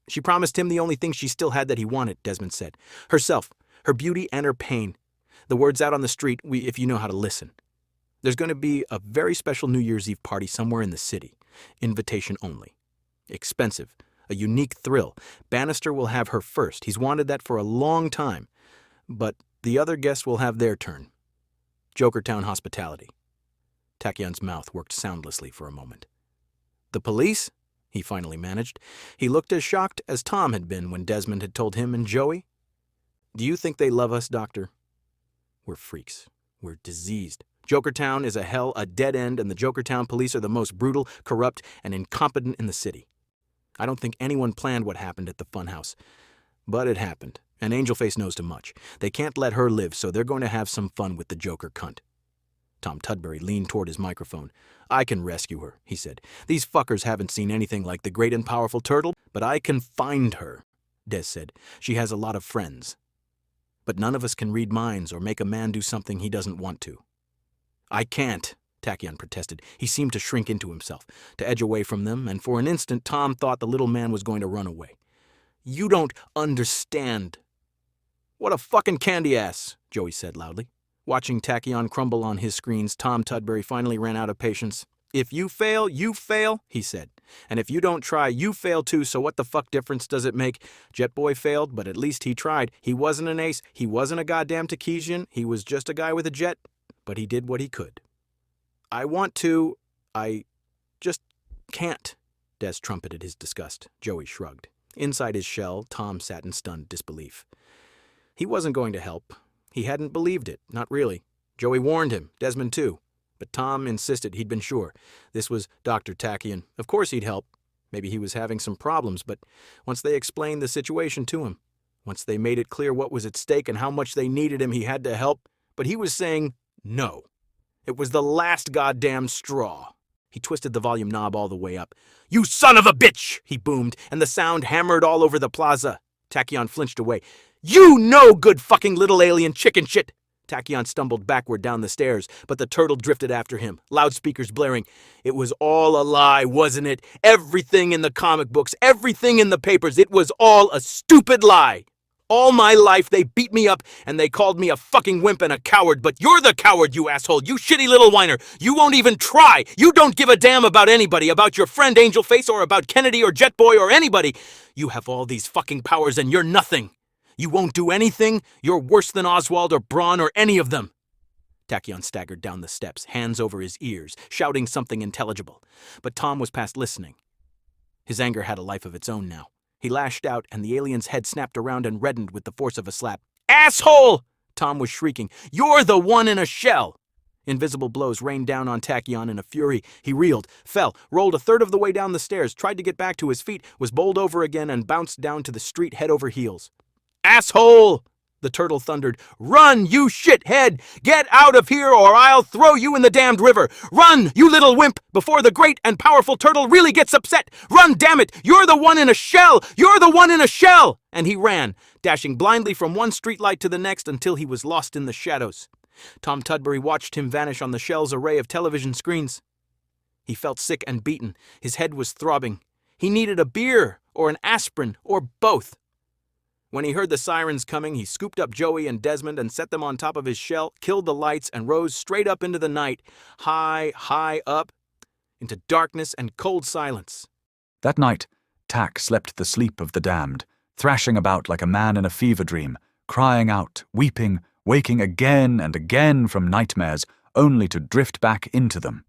"She promised him the only thing she still had that he wanted," Desmond said. "Herself, her beauty and her pain. The word's out on the street, if you know how to listen. There's going to be a very special New Year's Eve party somewhere in the city. Invitation only. Expensive. A unique thrill. Bannister will have her first. He's wanted that for a long time. But the other guests will have their turn. Jokertown hospitality." Tachyon's mouth worked soundlessly for a moment. "The police?" he finally managed. He looked as shocked as Tom had been when Desmond had told him and Joey. "Do you think they love us, Doctor? We're freaks. We're diseased. Jokertown is a hell, a dead end, and the Jokertown police are the most brutal, corrupt, and incompetent in the city. I don't think anyone planned what happened at the funhouse. But it happened, and Angelface knows too much. They can't let her live, so they're going to have some fun with the Joker cunt." Tom Tudbury leaned toward his microphone. "I can rescue her," he said. "These fuckers haven't seen anything like the great and powerful turtle, but I can find her," Des said. "She has a lot of friends. But none of us can read minds or make a man do something he doesn't want to." "I can't," Tachyon protested. He seemed to shrink into himself, to edge away from them, and for an instant Tom thought the little man was going to run away. "You don't understand." "What a fucking candy ass," Joey said loudly. Watching Tachyon crumble on his screens, Tom Tudbury finally ran out of patience. "If you fail, he said. "And if you don't try, you fail too, so what the fuck difference does it make? Jetboy failed, but at least he tried. He wasn't an ace. He wasn't a goddamn Tachyon. He was just a guy with a jet. But he did what he could." "I want to. I just can't," Des trumpeted his disgust. Joey shrugged. Inside his shell, Tom sat in stunned disbelief. He wasn't going to help. He hadn't believed it, not really. Joey warned him, Desmond too. But Tom insisted he'd been sure. This was Dr. Tachyon. Of course he'd help. Maybe he was having some problems, but once they explained the situation to him, once they made it clear what was at stake and how much they needed him, he had to help. But he was saying no. It was the last goddamn straw. He twisted the volume knob all the way up. "You son of a bitch!" he boomed, and the sound hammered all over the plaza. Tachyon flinched away. "You no good fucking little alien chicken shit!" Tachyon stumbled backward down the stairs, but the turtle drifted after him, loudspeakers blaring. It was all a lie, wasn't it? Everything in the comic books, everything in the papers, it was all a stupid lie. All my life they beat me up and they called me a fucking wimp and a coward, but you're the coward, you asshole, you shitty little whiner. You won't even try. You don't give a damn about anybody, about your friend Angel Face or about Kennedy or Jet Boy or anybody. You have all these fucking powers and you're nothing. You won't do anything. You're worse than Oswald or Braun or any of them. Tachyon staggered down the steps, hands over his ears, shouting something intelligible. But Tom was past listening. His anger had a life of its own now. He lashed out, and the alien's head snapped around and reddened with the force of a slap. "Asshole!" Tom was shrieking. "You're the one in a shell!" Invisible blows rained down on Tachyon in a fury. He reeled, fell, rolled a third of the way down the stairs, tried to get back to his feet, was bowled over again, and bounced down to the street head over heels. "Asshole!" the turtle thundered. "Run, you shithead! Get out of here or I'll throw you in the damned river! Run, you little wimp, before the great and powerful turtle really gets upset! Run, damn it! You're the one in a shell! You're the one in a shell!" And he ran, dashing blindly from one streetlight to the next until he was lost in the shadows. Tom Tudbury watched him vanish on the shell's array of television screens. He felt sick and beaten. His head was throbbing. He needed a beer or an aspirin or both. When he heard the sirens coming, he scooped up Joey and Desmond and set them on top of his shell, killed the lights, and rose straight up into the night, high, high up, into darkness and cold silence. That night, Tach slept the sleep of the damned, thrashing about like a man in a fever dream, crying out, weeping, waking again and again from nightmares, only to drift back into them.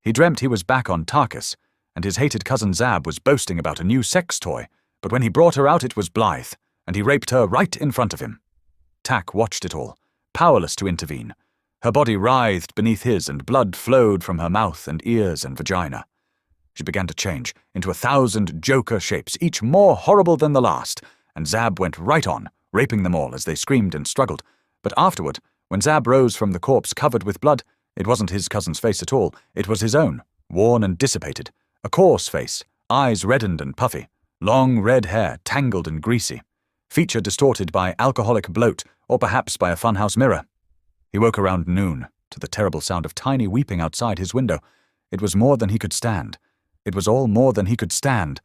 He dreamt he was back on Tarkus, and his hated cousin Zab was boasting about a new sex toy, but when he brought her out it was Blythe, and he raped her right in front of him. Tach watched it all, powerless to intervene. Her body writhed beneath his, and blood flowed from her mouth and ears and vagina. She began to change into 1,000 Joker shapes, each more horrible than the last, and Zab went right on, raping them all as they screamed and struggled. But afterward, when Zab rose from the corpse covered with blood, it wasn't his cousin's face at all. It was his own, worn and dissipated, a coarse face, eyes reddened and puffy, long red hair tangled and greasy, feature distorted by alcoholic bloat or perhaps by a funhouse mirror. He woke around noon to the terrible sound of tiny weeping outside his window. It was more than he could stand. It was all more than he could stand.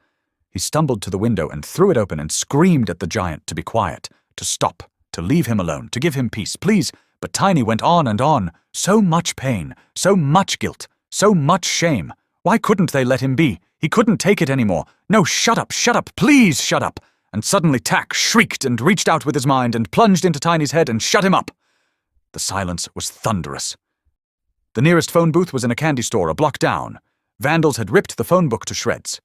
He stumbled to the window and threw it open and screamed at the giant to be quiet, to stop, to leave him alone, to give him peace, please. But Tiny went on and on. So much pain, so much guilt, so much shame. Why couldn't they let him be? He couldn't take it anymore. No, shut up, please shut up. And suddenly Tach shrieked and reached out with his mind and plunged into Tiny's head and shut him up. The silence was thunderous. The nearest phone booth was in a candy store a block down. Vandals had ripped the phone book to shreds.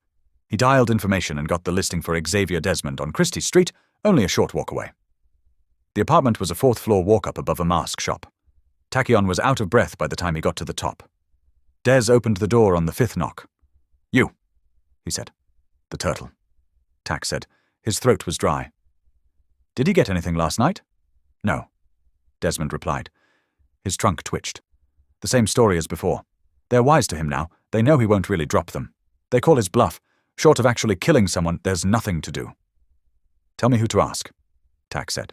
He dialed information and got the listing for Xavier Desmond on Christie Street, only a short walk away. The apartment was a fourth-floor walk-up above a mask shop. Tachyon was out of breath by the time he got to the top. Des opened the door on the 5th knock. "You," he said. "The turtle," Tach said. His throat was dry. "Did he get anything last night?" "No," Desmond replied. His trunk twitched. "The same story as before. They're wise to him now. They know he won't really drop them. They call his bluff. Short of actually killing someone, there's nothing to do." "Tell me who to ask," Tach said.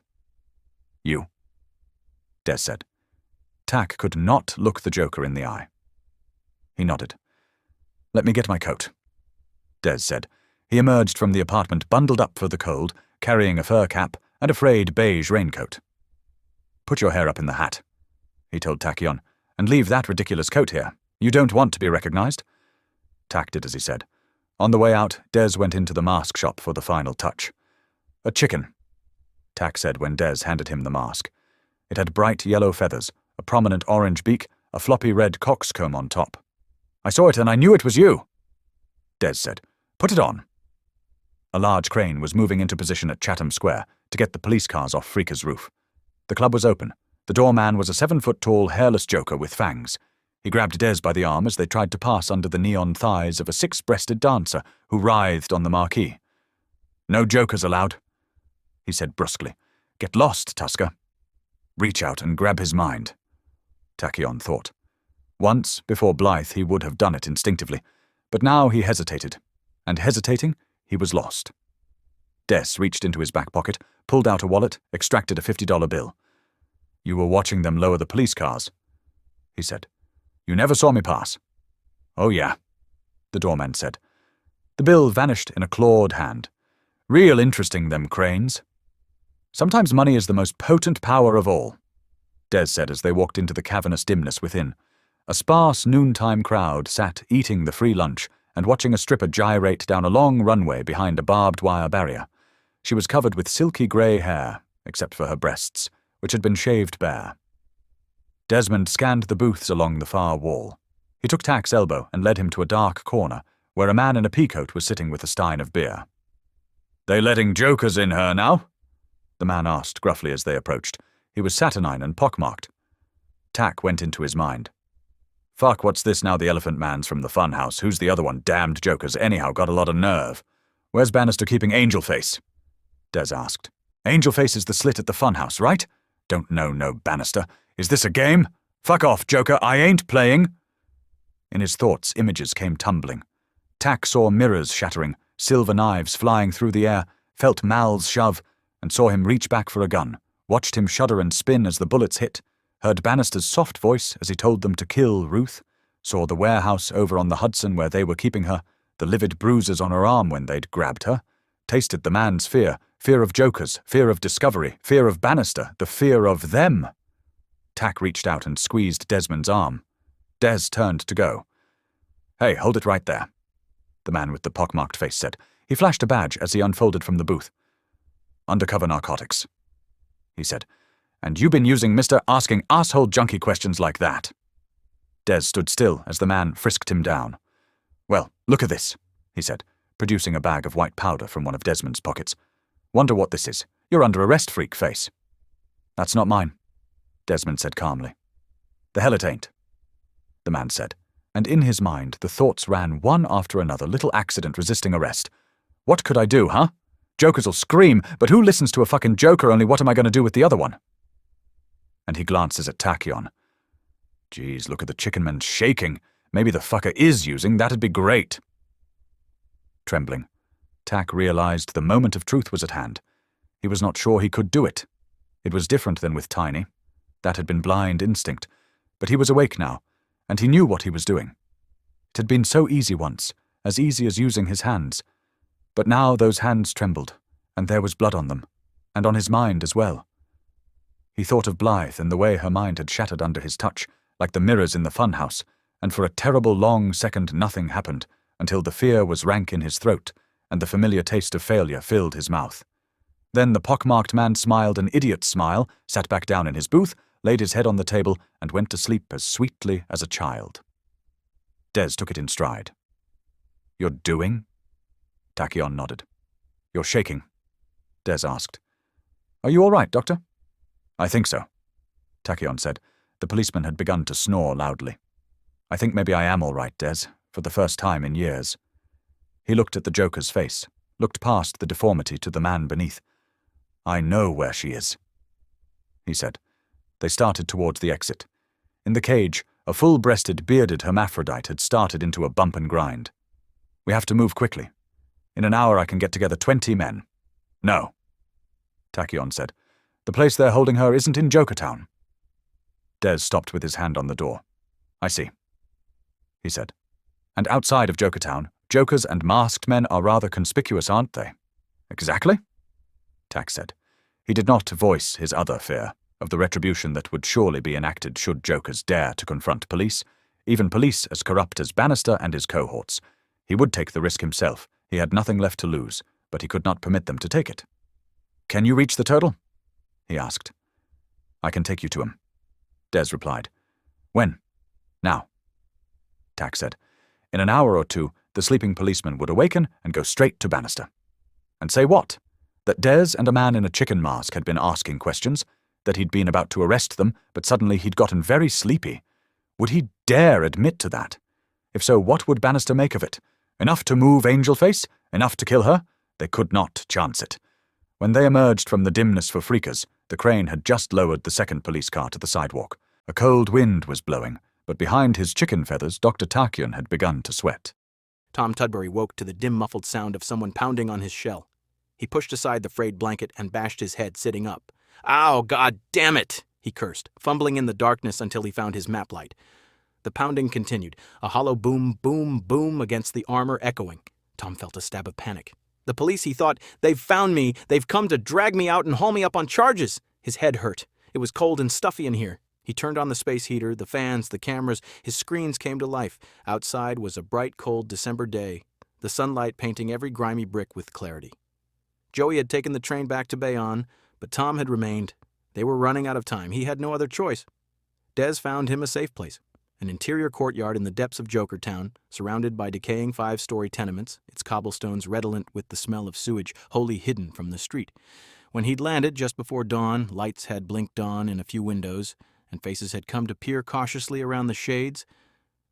"You," Des said. Tach could not look the Joker in the eye. He nodded. "Let me get my coat," Des said. He emerged from the apartment bundled up for the cold, carrying a fur cap and a frayed beige raincoat. "Put your hair up in the hat," he told Tachyon, "and leave that ridiculous coat here. You don't want to be recognized." Tach did as he said. On the way out, Des went into the mask shop for the final touch. "A chicken," Tach said when Des handed him the mask. It had bright yellow feathers, a prominent orange beak, a floppy red coxcomb on top. "I saw it and I knew it was you," Des said. "Put it on." A large crane was moving into position at Chatham Square to get the police cars off Freaker's roof. The club was open. The doorman was a 7-foot-tall, hairless joker with fangs. He grabbed Des by the arm as they tried to pass under the neon thighs of a 6-breasted dancer who writhed on the marquee. "No jokers allowed," he said brusquely. "Get lost, Tusker." Reach out and grab his mind, Tachyon thought. Once, before Blythe, he would have done it instinctively, but now he hesitated, and hesitating, he was lost. Des reached into his back pocket, pulled out a wallet, extracted a $50 bill. "You were watching them lower the police cars," he said. "You never saw me pass." "Oh yeah," the doorman said. The bill vanished in a clawed hand. "Real interesting, them cranes." "Sometimes money is the most potent power of all," Des said as they walked into the cavernous dimness within. A sparse noontime crowd sat eating the free lunch and watching a stripper gyrate down a long runway behind a barbed wire barrier. She was covered with silky grey hair, except for her breasts, which had been shaved bare. Desmond scanned the booths along the far wall. He took Tach's elbow and led him to a dark corner, where a man in a peacoat was sitting with a stein of beer. "They letting jokers in her now?" the man asked gruffly as they approached. He was saturnine and pockmarked. Tach went into his mind. "Fuck, what's this now the Elephant Man's from the fun house? Who's the other one? Damned jokers anyhow, got a lot of nerve. Where's Bannister keeping Angel Face?" Des asked. "Angel Face is the slit at the fun house, right? Don't know no Bannister. Is this a game? Fuck off, Joker, I ain't playing." In his thoughts, images came tumbling. Tach saw mirrors shattering, silver knives flying through the air, felt Mal's shove, and saw him reach back for a gun, watched him shudder and spin as the bullets hit, heard Bannister's soft voice as he told them to kill Ruth, saw the warehouse over on the Hudson where they were keeping her, the livid bruises on her arm when they'd grabbed her, tasted the man's fear, fear of jokers, fear of discovery, fear of Bannister, the fear of them. Tach reached out and squeezed Desmond's arm. Des turned to go. "Hey, hold it right there," the man with the pockmarked face said. He flashed a badge as he unfolded from the booth. "Undercover narcotics," he said. "And you been using Mr. asking asshole junkie questions like that." Des stood still as the man frisked him down. "Well, look at this," he said, producing a bag of white powder from one of Desmond's pockets. "Wonder what this is. You're under arrest, freak face." "That's not mine," Desmond said calmly. "The hell it ain't," the man said, and in his mind the thoughts ran one after another, little accident resisting arrest. "What could I do, huh? Jokers'll scream, but who listens to a fucking joker, only what am I going to do with the other one?" And he glances at Tachyon. "Geez, look at the chickenman shaking. Maybe the fucker is using, that'd be great." Trembling, Tach realized the moment of truth was at hand. He was not sure he could do it. It was different than with Tiny. That had been blind instinct. But he was awake now, and he knew what he was doing. It had been so easy once, as easy as using his hands. But now those hands trembled, and there was blood on them, and on his mind as well. He thought of Blythe and the way her mind had shattered under his touch, like the mirrors in the fun house, and for a terrible long second nothing happened, until the fear was rank in his throat, and the familiar taste of failure filled his mouth. Then the pockmarked man smiled an idiot's smile, sat back down in his booth, laid his head on the table, and went to sleep as sweetly as a child. Des took it in stride. "You're doing?" Tachyon nodded. "You're shaking," Des asked. "Are you all right, Doctor?" "I think so," Tachyon said. The policeman had begun to snore loudly. "I think maybe I am all right, Des, for the first time in years." He looked at the Joker's face, looked past the deformity to the man beneath. "I know where she is," he said. They started towards the exit. In the cage, a full-breasted, bearded hermaphrodite had started into a bump and grind. "We have to move quickly. In an hour I can get together 20 men. "No," Tachyon said. "The place they're holding her isn't in Jokertown." Des stopped with his hand on the door. "I see," he said. "And outside of Jokertown, jokers and masked men are rather conspicuous, aren't they?" "Exactly," Tach said. He did not voice his other fear, of the retribution that would surely be enacted should jokers dare to confront police, even police as corrupt as Bannister and his cohorts. He would take the risk himself. He had nothing left to lose, but he could not permit them to take it. "Can you reach the turtle?" he asked. "I can take you to him," Des replied. "When?" "Now," Tach said. In an hour or two, the sleeping policeman would awaken and go straight to Bannister. And say what? That Des and a man in a chicken mask had been asking questions, that he'd been about to arrest them, but suddenly he'd gotten very sleepy. Would he dare admit to that? If so, what would Bannister make of it? Enough to move Angel-Face? Enough to kill her? They could not chance it. When they emerged from the dimness for Freakers, the crane had just lowered the second police car to the sidewalk. A cold wind was blowing, but behind his chicken feathers, Dr. Tachyon had begun to sweat. Tom Tudbury woke to the dim muffled sound of someone pounding on his shell. He pushed aside the frayed blanket and bashed his head, sitting up. "Ow, God damn it!" he cursed, fumbling in the darkness until he found his map light. The pounding continued, a hollow boom, boom, boom against the armor echoing. Tom felt a stab of panic. The police, he thought. They've found me. They've come to drag me out and haul me up on charges. His head hurt. It was cold and stuffy in here. He turned on the space heater, the fans, the cameras. His screens came to life. Outside was a bright, cold December day, the sunlight painting every grimy brick with clarity. Joey had taken the train back to Bayonne, but Tom had remained. They were running out of time. He had no other choice. Des found him a safe place, an interior courtyard in the depths of Jokertown, surrounded by decaying 5-story tenements, its cobblestones redolent with the smell of sewage, wholly hidden from the street. When he'd landed just before dawn, lights had blinked on in a few windows, and faces had come to peer cautiously around the shades.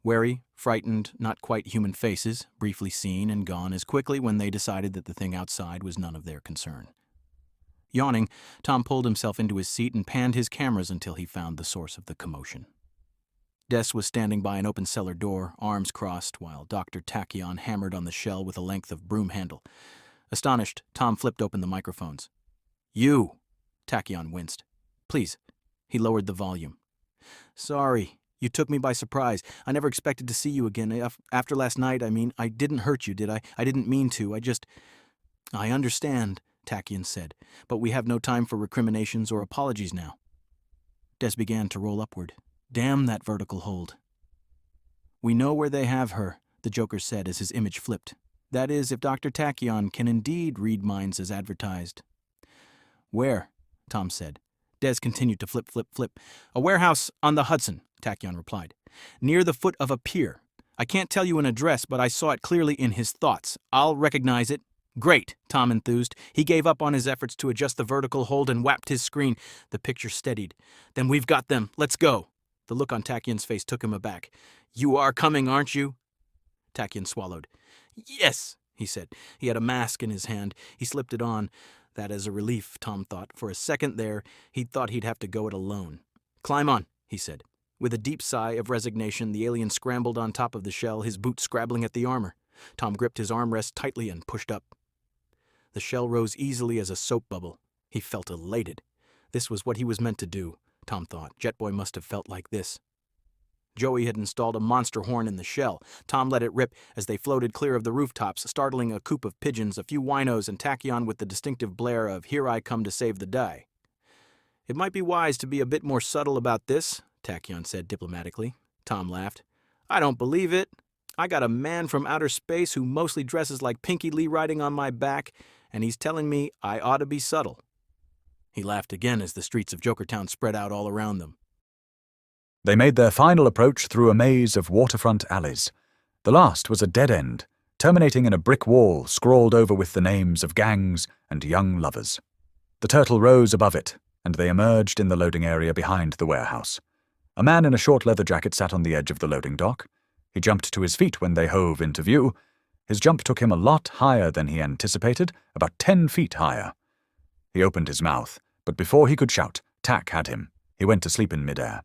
Wary, frightened, not quite human faces, briefly seen and gone as quickly when they decided that the thing outside was none of their concern. Yawning, Tom pulled himself into his seat and panned his cameras until he found the source of the commotion. Des was standing by an open cellar door, arms crossed, while Doctor Tachyon hammered on the shell with a length of broom handle. Astonished, Tom flipped open the microphones. "You!" Tachyon winced. "Please." He lowered the volume. "Sorry. You took me by surprise. I never expected to see you again. After last night, I didn't hurt you, did I? I didn't mean to. I understand," Tachyon said, "but we have no time for recriminations or apologies now." Des began to roll upward. "Damn that vertical hold." "We know where they have her," the Joker said as his image flipped. "That is, if Dr. Tachyon can indeed read minds as advertised." "Where?" Tom said. Des continued to flip. "A warehouse on the Hudson," Tachyon replied. "Near the foot of a pier. I can't tell you an address, but I saw it clearly in his thoughts. I'll recognize it." "Great," Tom enthused. He gave up on his efforts to adjust the vertical hold and whapped his screen. The picture steadied. "Then we've got them. Let's go." The look on Tachyon's face took him aback. "You are coming, aren't you?" Tachyon swallowed. "Yes," he said. He had a mask in his hand. He slipped it on. That as a relief, Tom thought. For a second there, he'd thought he'd have to go it alone. "Climb on," he said. With a deep sigh of resignation, the alien scrambled on top of the shell, his boots scrabbling at the armor. Tom gripped his armrest tightly and pushed up. The shell rose easily as a soap bubble. He felt elated. This was what he was meant to do, Tom thought. Jetboy must have felt like this. Joey had installed a monster horn in the shell. Tom let it rip as they floated clear of the rooftops, startling a coop of pigeons, a few winos, and Tachyon with the distinctive blare of "Here I come to save the day." "It might be wise to be a bit more subtle about this," Tachyon said diplomatically. Tom laughed. "I don't believe it. I got a man from outer space who mostly dresses like Pinky Lee riding on my back, and he's telling me I ought to be subtle." He laughed again as the streets of Jokertown spread out all around them. They made their final approach through a maze of waterfront alleys. The last was a dead end, terminating in a brick wall scrawled over with the names of gangs and young lovers. The turtle rose above it, and they emerged in the loading area behind the warehouse. A man in a short leather jacket sat on the edge of the loading dock. He jumped to his feet when they hove into view. His jump took him a lot higher than he anticipated, about 10 feet higher. He opened his mouth, but before he could shout, Tach had him. He went to sleep in midair.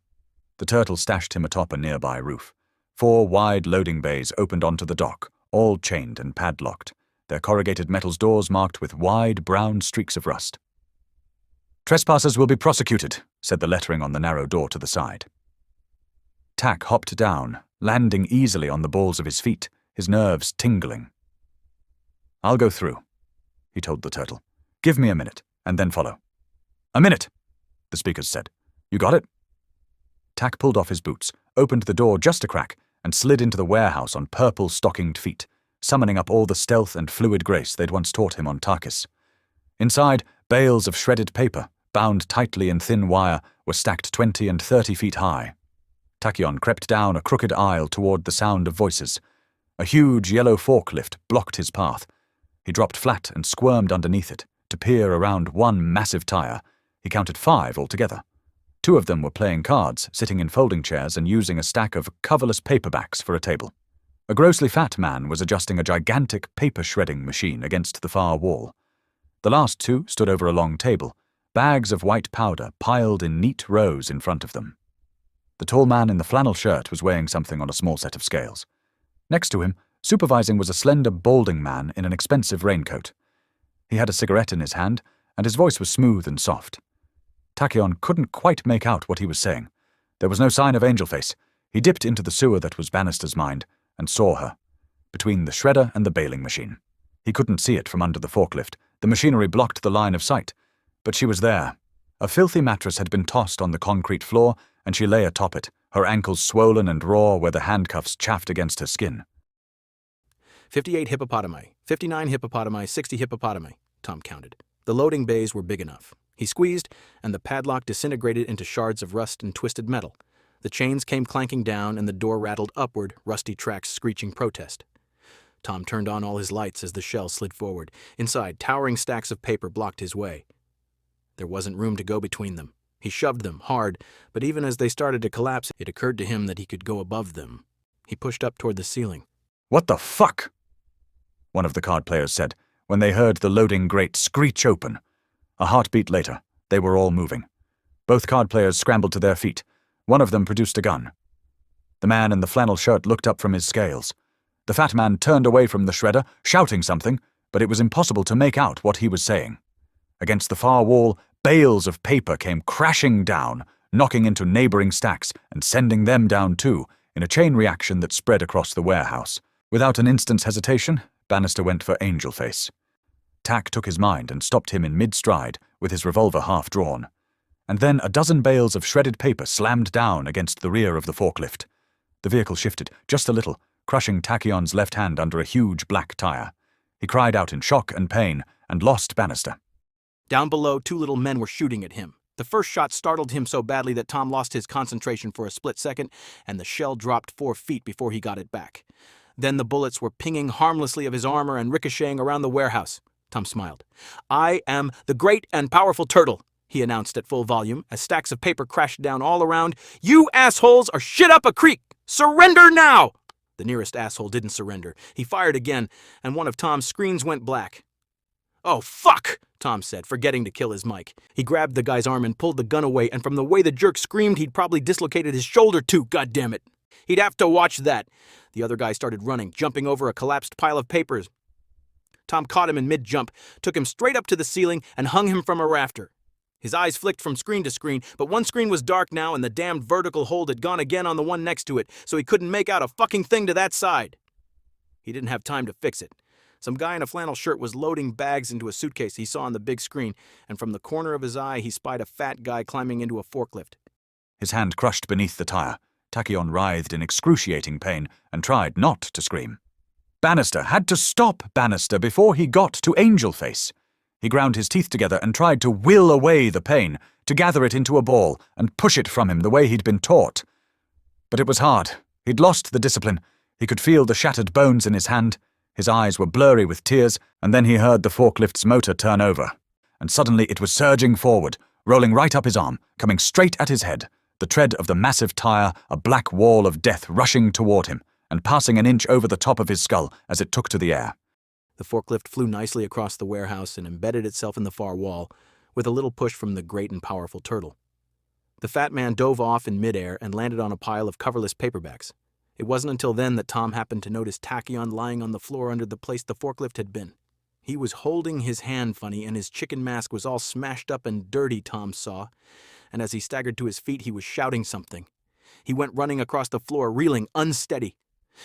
The turtle stashed him atop a nearby roof. 4 wide loading bays opened onto the dock, all chained and padlocked, their corrugated metals doors marked with wide brown streaks of rust. "Trespassers will be prosecuted," said the lettering on the narrow door to the side. Tach hopped down, landing easily on the balls of his feet, his nerves tingling. "I'll go through," he told the turtle. "Give me a minute, and then follow." "A minute," the speakers said. "You got it?" Tach pulled off his boots, opened the door just a crack, and slid into the warehouse on purple-stockinged feet, summoning up all the stealth and fluid grace they'd once taught him on Tarkus. Inside, bales of shredded paper, bound tightly in thin wire, were stacked 20 and 30 feet high. Tachyon crept down a crooked aisle toward the sound of voices. A huge yellow forklift blocked his path. He dropped flat and squirmed underneath it to peer around one massive tire. He counted 5 altogether. 2 of them were playing cards, sitting in folding chairs and using a stack of coverless paperbacks for a table. A grossly fat man was adjusting a gigantic paper-shredding machine against the far wall. The last 2 stood over a long table, bags of white powder piled in neat rows in front of them. The tall man in the flannel shirt was weighing something on a small set of scales. Next to him, supervising, was a slender, balding man in an expensive raincoat. He had a cigarette in his hand, and his voice was smooth and soft. Tachyon couldn't quite make out what he was saying. There was no sign of Angelface. He dipped into the sewer that was Bannister's mind and saw her, between the shredder and the baling machine. He couldn't see it from under the forklift. The machinery blocked the line of sight. But she was there. A filthy mattress had been tossed on the concrete floor, and she lay atop it, her ankles swollen and raw where the handcuffs chafed against her skin. 58 hippopotami, 59 hippopotami, 60 hippopotami, Tom counted. The loading bays were big enough. He squeezed, and the padlock disintegrated into shards of rust and twisted metal. The chains came clanking down, and the door rattled upward, rusty tracks screeching protest. Tom turned on all his lights as the shell slid forward. Inside, towering stacks of paper blocked his way. There wasn't room to go between them. He shoved them hard, but even as they started to collapse, it occurred to him that he could go above them. He pushed up toward the ceiling. "What the fuck?" one of the card players said, when they heard the loading grate screech open. A heartbeat later, they were all moving. Both card players scrambled to their feet. One of them produced a gun. The man in the flannel shirt looked up from his scales. The fat man turned away from the shredder, shouting something, but it was impossible to make out what he was saying. Against the far wall, bales of paper came crashing down, knocking into neighboring stacks and sending them down too, in a chain reaction that spread across the warehouse. Without an instant's hesitation, Bannister went for Angelface. Tach took his mind and stopped him in mid-stride, with his revolver half drawn. And then a dozen bales of shredded paper slammed down against the rear of the forklift. The vehicle shifted, just a little, crushing Tachyon's left hand under a huge black tire. He cried out in shock and pain, and lost Bannister. Down below, 2 little men were shooting at him. The first shot startled him so badly that Tom lost his concentration for a split second, and the shell dropped 4 feet before he got it back. Then the bullets were pinging harmlessly of his armor and ricocheting around the warehouse. Tom smiled. "I am the great and powerful turtle," he announced at full volume as stacks of paper crashed down all around. "You assholes are shit up a creek! Surrender now!" The nearest asshole didn't surrender. He fired again, and one of Tom's screens went black. "Oh, fuck!" Tom said, forgetting to kill his mic. He grabbed the guy's arm and pulled the gun away, and from the way the jerk screamed, he'd probably dislocated his shoulder too, goddammit. He'd have to watch that. The other guy started running, jumping over a collapsed pile of papers. Tom caught him in mid-jump, took him straight up to the ceiling, and hung him from a rafter. His eyes flicked from screen to screen, but one screen was dark now, and the damned vertical hold had gone again on the one next to it, so he couldn't make out a fucking thing to that side. He didn't have time to fix it. Some guy in a flannel shirt was loading bags into a suitcase he saw on the big screen, and from the corner of his eye he spied a fat guy climbing into a forklift. His hand crushed beneath the tire. Tachyon writhed in excruciating pain and tried not to scream. Bannister had to stop Bannister before he got to Angelface. He ground his teeth together and tried to will away the pain, to gather it into a ball and push it from him the way he'd been taught. But it was hard. He'd lost the discipline. He could feel the shattered bones in his hand. His eyes were blurry with tears, and then he heard the forklift's motor turn over. And suddenly it was surging forward, rolling right up his arm, coming straight at his head, the tread of the massive tire, a black wall of death rushing toward him, and passing an inch over the top of his skull as it took to the air. The forklift flew nicely across the warehouse and embedded itself in the far wall, with a little push from the great and powerful turtle. The fat man dove off in midair and landed on a pile of coverless paperbacks. It wasn't until then that Tom happened to notice Tachyon lying on the floor under the place the forklift had been. He was holding his hand funny, and his chicken mask was all smashed up and dirty, Tom saw. And as he staggered to his feet, he was shouting something. He went running across the floor, reeling, unsteady.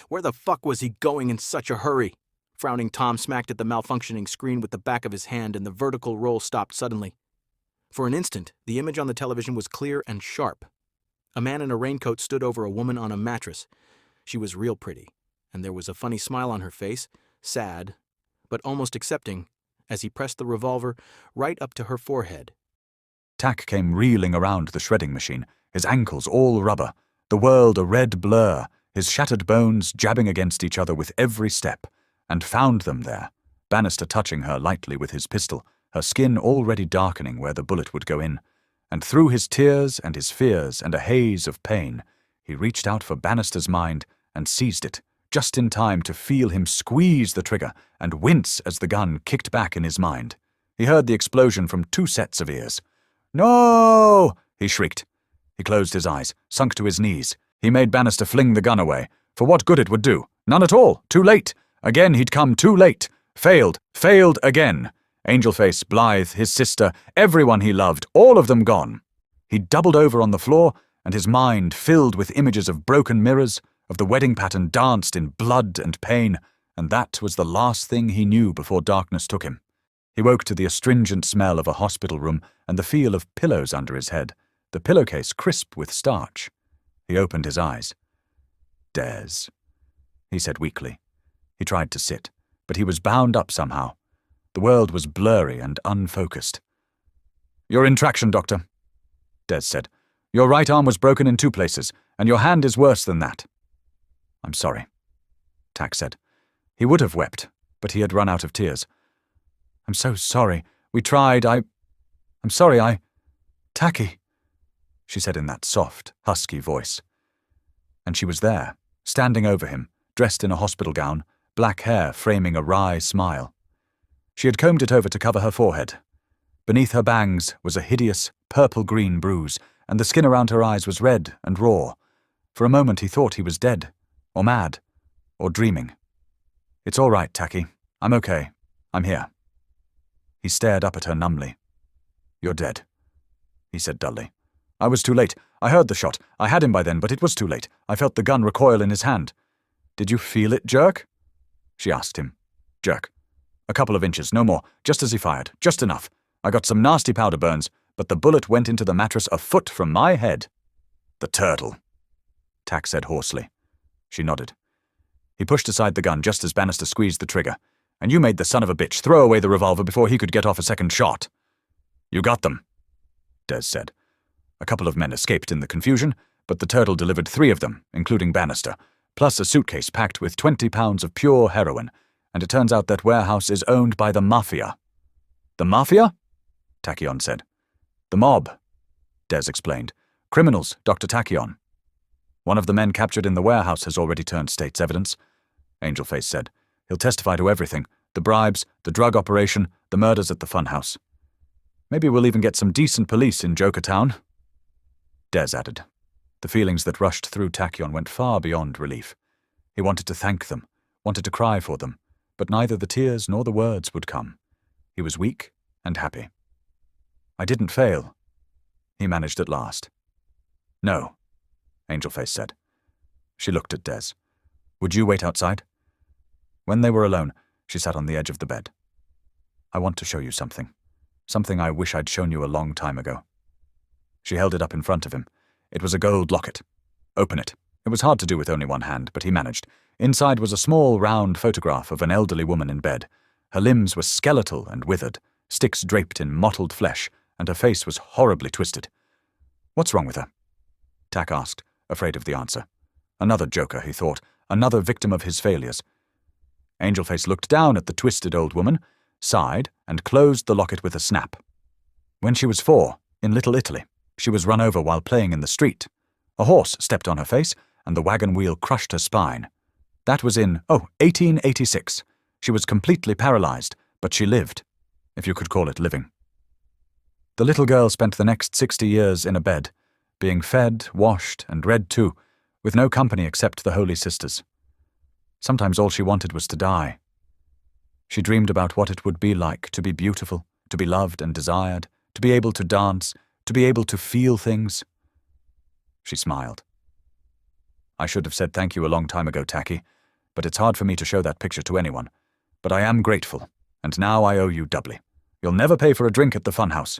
Where the fuck was he going in such a hurry? Frowning, Tom smacked at the malfunctioning screen with the back of his hand, and the vertical roll stopped suddenly. For an instant, the image on the television was clear and sharp. A man in a raincoat stood over a woman on a mattress. She was real pretty, and there was a funny smile on her face, sad, but almost accepting, as he pressed the revolver right up to her forehead. Tach came reeling around the shredding machine, his ankles all rubber, the world a red blur, his shattered bones jabbing against each other with every step, and found them there, Bannister touching her lightly with his pistol, her skin already darkening where the bullet would go in. And through his tears and his fears and a haze of pain, he reached out for Bannister's mind and seized it, just in time to feel him squeeze the trigger and wince as the gun kicked back in his mind. He heard the explosion from 2 sets of ears. "No!" he shrieked. He closed his eyes, sunk to his knees. He made Bannister fling the gun away. For what good it would do? None at all. Too late. Again he'd come too late. Failed again. Angelface, Blythe, his sister, everyone he loved, all of them gone. He doubled over on the floor, and his mind, filled with images of broken mirrors, of the wedding pattern danced in blood and pain, and that was the last thing he knew before darkness took him. He woke to the astringent smell of a hospital room and the feel of pillows under his head, the pillowcase crisp with starch. He opened his eyes. "Des," he said weakly. He tried to sit, but he was bound up somehow. The world was blurry and unfocused. "You're in traction, Doctor," Des said. "Your right arm was broken in 2 places, and your hand is worse than that." "I'm sorry," Tach said. He would have wept, but he had run out of tears. "I'm so sorry. We tried. I'm sorry, Tachy," she said in that soft, husky voice. And she was there, standing over him, dressed in a hospital gown, black hair framing a wry smile. She had combed it over to cover her forehead. Beneath her bangs was a hideous, purple-green bruise, and the skin around her eyes was red and raw. For a moment he thought he was dead, or mad, or dreaming. "It's all right, Tachy. I'm okay. I'm here." He stared up at her numbly. "You're dead," he said dully. "I was too late. I heard the shot. I had him by then, but it was too late. I felt the gun recoil in his hand." "Did you feel it jerk?" she asked him. "Jerk. A couple of inches, no more, just as he fired, just enough. I got some nasty powder burns, but the bullet went into the mattress a foot from my head." "The turtle," Tach said hoarsely. She nodded. He pushed aside the gun just as Bannister squeezed the trigger. "And you made the son of a bitch throw away the revolver before he could get off a second shot." "You got them," Des said. "A couple of men escaped in the confusion, but the turtle delivered 3 of them, including Bannister, plus a suitcase packed with 20 pounds of pure heroin, and it turns out that warehouse is owned by the Mafia." "The Mafia?" Tachyon said. "The mob," Des explained. "Criminals, Doctor Tachyon." "One of the men captured in the warehouse has already turned state's evidence," Angelface said. "He'll testify to everything, the bribes, the drug operation, the murders at the funhouse. Maybe we'll even get some decent police in Jokertown," Des added. The feelings that rushed through Tachyon went far beyond relief. He wanted to thank them, wanted to cry for them, but neither the tears nor the words would come. He was weak and happy. "I didn't fail," he managed at last. "No," Angelface said. She looked at Des. "Would you wait outside?" When they were alone, she sat on the edge of the bed. "I want to show you something. Something I wish I'd shown you a long time ago." She held it up in front of him. It was a gold locket. "Open it." It was hard to do with only one hand, but he managed. Inside was a small, round photograph of an elderly woman in bed. Her limbs were skeletal and withered, sticks draped in mottled flesh, and her face was horribly twisted. "What's wrong with her?" Tach asked, afraid of the answer. Another joker, he thought, another victim of his failures. Angelface looked down at the twisted old woman, sighed, and closed the locket with a snap. When she was 4, in Little Italy, she was run over while playing in the street. A horse stepped on her face, and the wagon wheel crushed her spine. That was in, 1886. She was completely paralyzed, but she lived, if you could call it living. The little girl spent the next 60 years in a bed, being fed, washed, and read to, with no company except the Holy Sisters. Sometimes all she wanted was to die. She dreamed about what it would be like to be beautiful, to be loved and desired, to be able to dance, to be able to feel things. She smiled. "I should have said thank you a long time ago, Tachy, but it's hard for me to show that picture to anyone. But I am grateful, and now I owe you doubly. You'll never pay for a drink at the funhouse."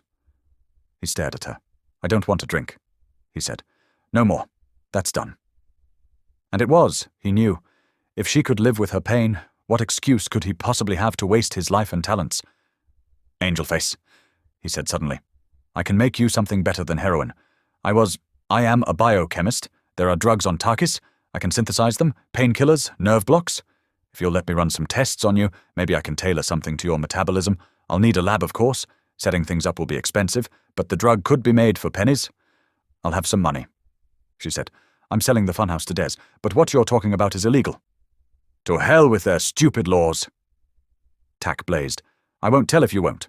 He stared at her. "I don't want a drink," he said. "No more. That's done." And it was, he knew. If she could live with her pain, what excuse could he possibly have to waste his life and talents? "Angelface," he said suddenly, "I can make you something better than heroin. I am a biochemist. There are drugs on Takis. I can synthesize them, painkillers, nerve blocks. If you'll let me run some tests on you, maybe I can tailor something to your metabolism. I'll need a lab, of course. Setting things up will be expensive, but the drug could be made for pennies. I'll have some money, she said. I'm selling the funhouse to Des, but what you're talking about is illegal. To hell with their stupid laws. Tach blazed. I won't tell if you won't.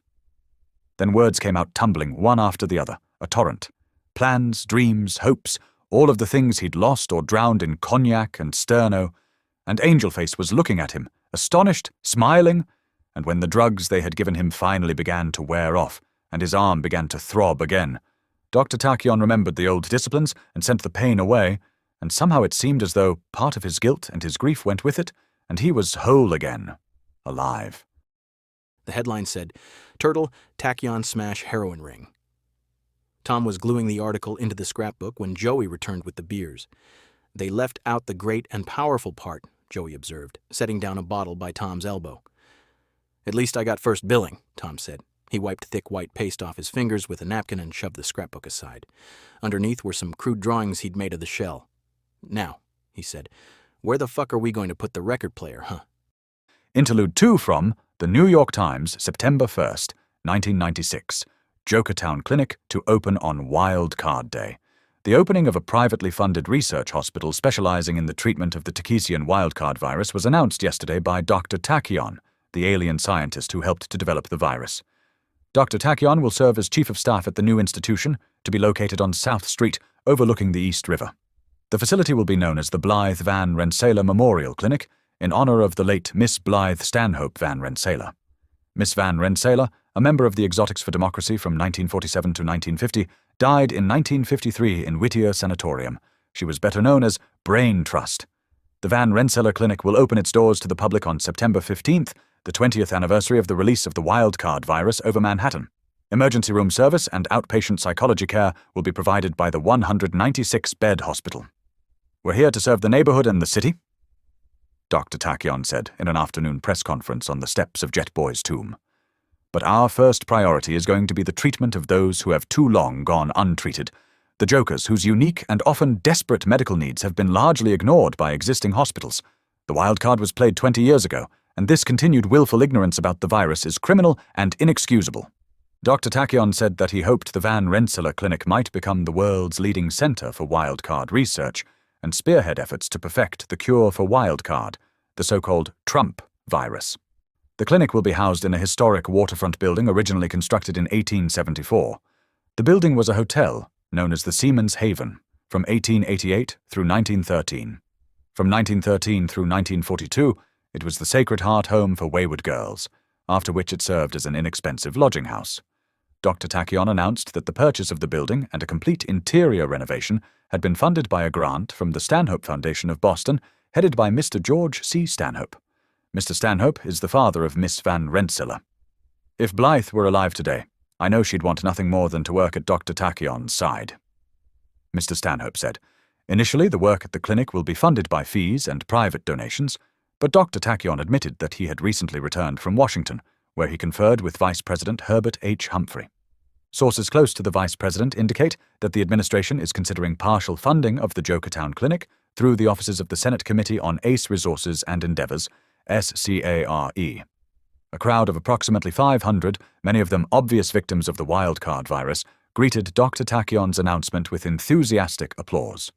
Then words came out tumbling, one after the other, a torrent. Plans, dreams, hopes, all of the things he'd lost or drowned in cognac and sterno, and Angelface was looking at him, astonished, smiling, and when the drugs they had given him finally began to wear off, and his arm began to throb again, Dr. Tachyon remembered the old disciplines and sent the pain away, and somehow it seemed as though part of his guilt and his grief went with it, and he was whole again, alive. The headline said, Turtle, Tachyon Smash Heroin Ring. Tom was gluing the article into the scrapbook when Joey returned with the beers. They left out the great and powerful part, Joey observed, setting down a bottle by Tom's elbow. At least I got first billing, Tom said. He wiped thick white paste off his fingers with a napkin and shoved the scrapbook aside. Underneath were some crude drawings he'd made of the shell. Now, he said, where the fuck are we going to put the record player, huh? Interlude 2 from the New York Times, September 1st, 1996. Jokertown Clinic to open on Wild Card Day. The opening of a privately funded research hospital specializing in the treatment of the Tachyon wildcard virus was announced yesterday by Doctor Tachyon, the alien scientist who helped to develop the virus. Dr. Tachyon will serve as chief of staff at the new institution, to be located on South Street, overlooking the East River. The facility will be known as the Blythe Van Rensselaer Memorial Clinic, in honor of the late Miss Blythe Stanhope Van Rensselaer. Miss Van Rensselaer, a member of the Exotics for Democracy from 1947 to 1950, died in 1953 in Whittier Sanatorium. She was better known as Brain Trust. The Van Rensselaer Clinic will open its doors to the public on September 15th, the 20th anniversary of the release of the wildcard virus over Manhattan. Emergency room service and outpatient psychology care will be provided by the 196-bed hospital. We're here to serve the neighborhood and the city, Dr. Tachyon said in an afternoon press conference on the steps of Jet Boy's tomb. But our first priority is going to be the treatment of those who have too long gone untreated, the jokers whose unique and often desperate medical needs have been largely ignored by existing hospitals. The wildcard was played 20 years ago, and this continued willful ignorance about the virus is criminal and inexcusable. Dr. Tachyon said that he hoped the Van Rensselaer Clinic might become the world's leading center for wildcard research and spearhead efforts to perfect the cure for wildcard, the so-called Trump virus. The clinic will be housed in a historic waterfront building originally constructed in 1874. The building was a hotel known as the Seaman's Haven from 1888 through 1913. From 1913 through 1942, it was the Sacred Heart Home for Wayward Girls, after which it served as an inexpensive lodging house. Dr. Tachyon announced that the purchase of the building and a complete interior renovation had been funded by a grant from the Stanhope Foundation of Boston, headed by Mr. George C. Stanhope. Mr. Stanhope is the father of Miss Van Rensselaer. If Blythe were alive today, I know she'd want nothing more than to work at Dr. Tachyon's side, Mr. Stanhope said. Initially, the work at the clinic will be funded by fees and private donations, but Dr. Tachyon admitted that he had recently returned from Washington, where he conferred with Vice President Herbert H. Humphrey. Sources close to the Vice President indicate that the administration is considering partial funding of the Jokertown Clinic through the offices of the Senate Committee on Ace Resources and Endeavors, SCARE. A crowd of approximately 500, many of them obvious victims of the wildcard virus, greeted Dr. Tachyon's announcement with enthusiastic applause.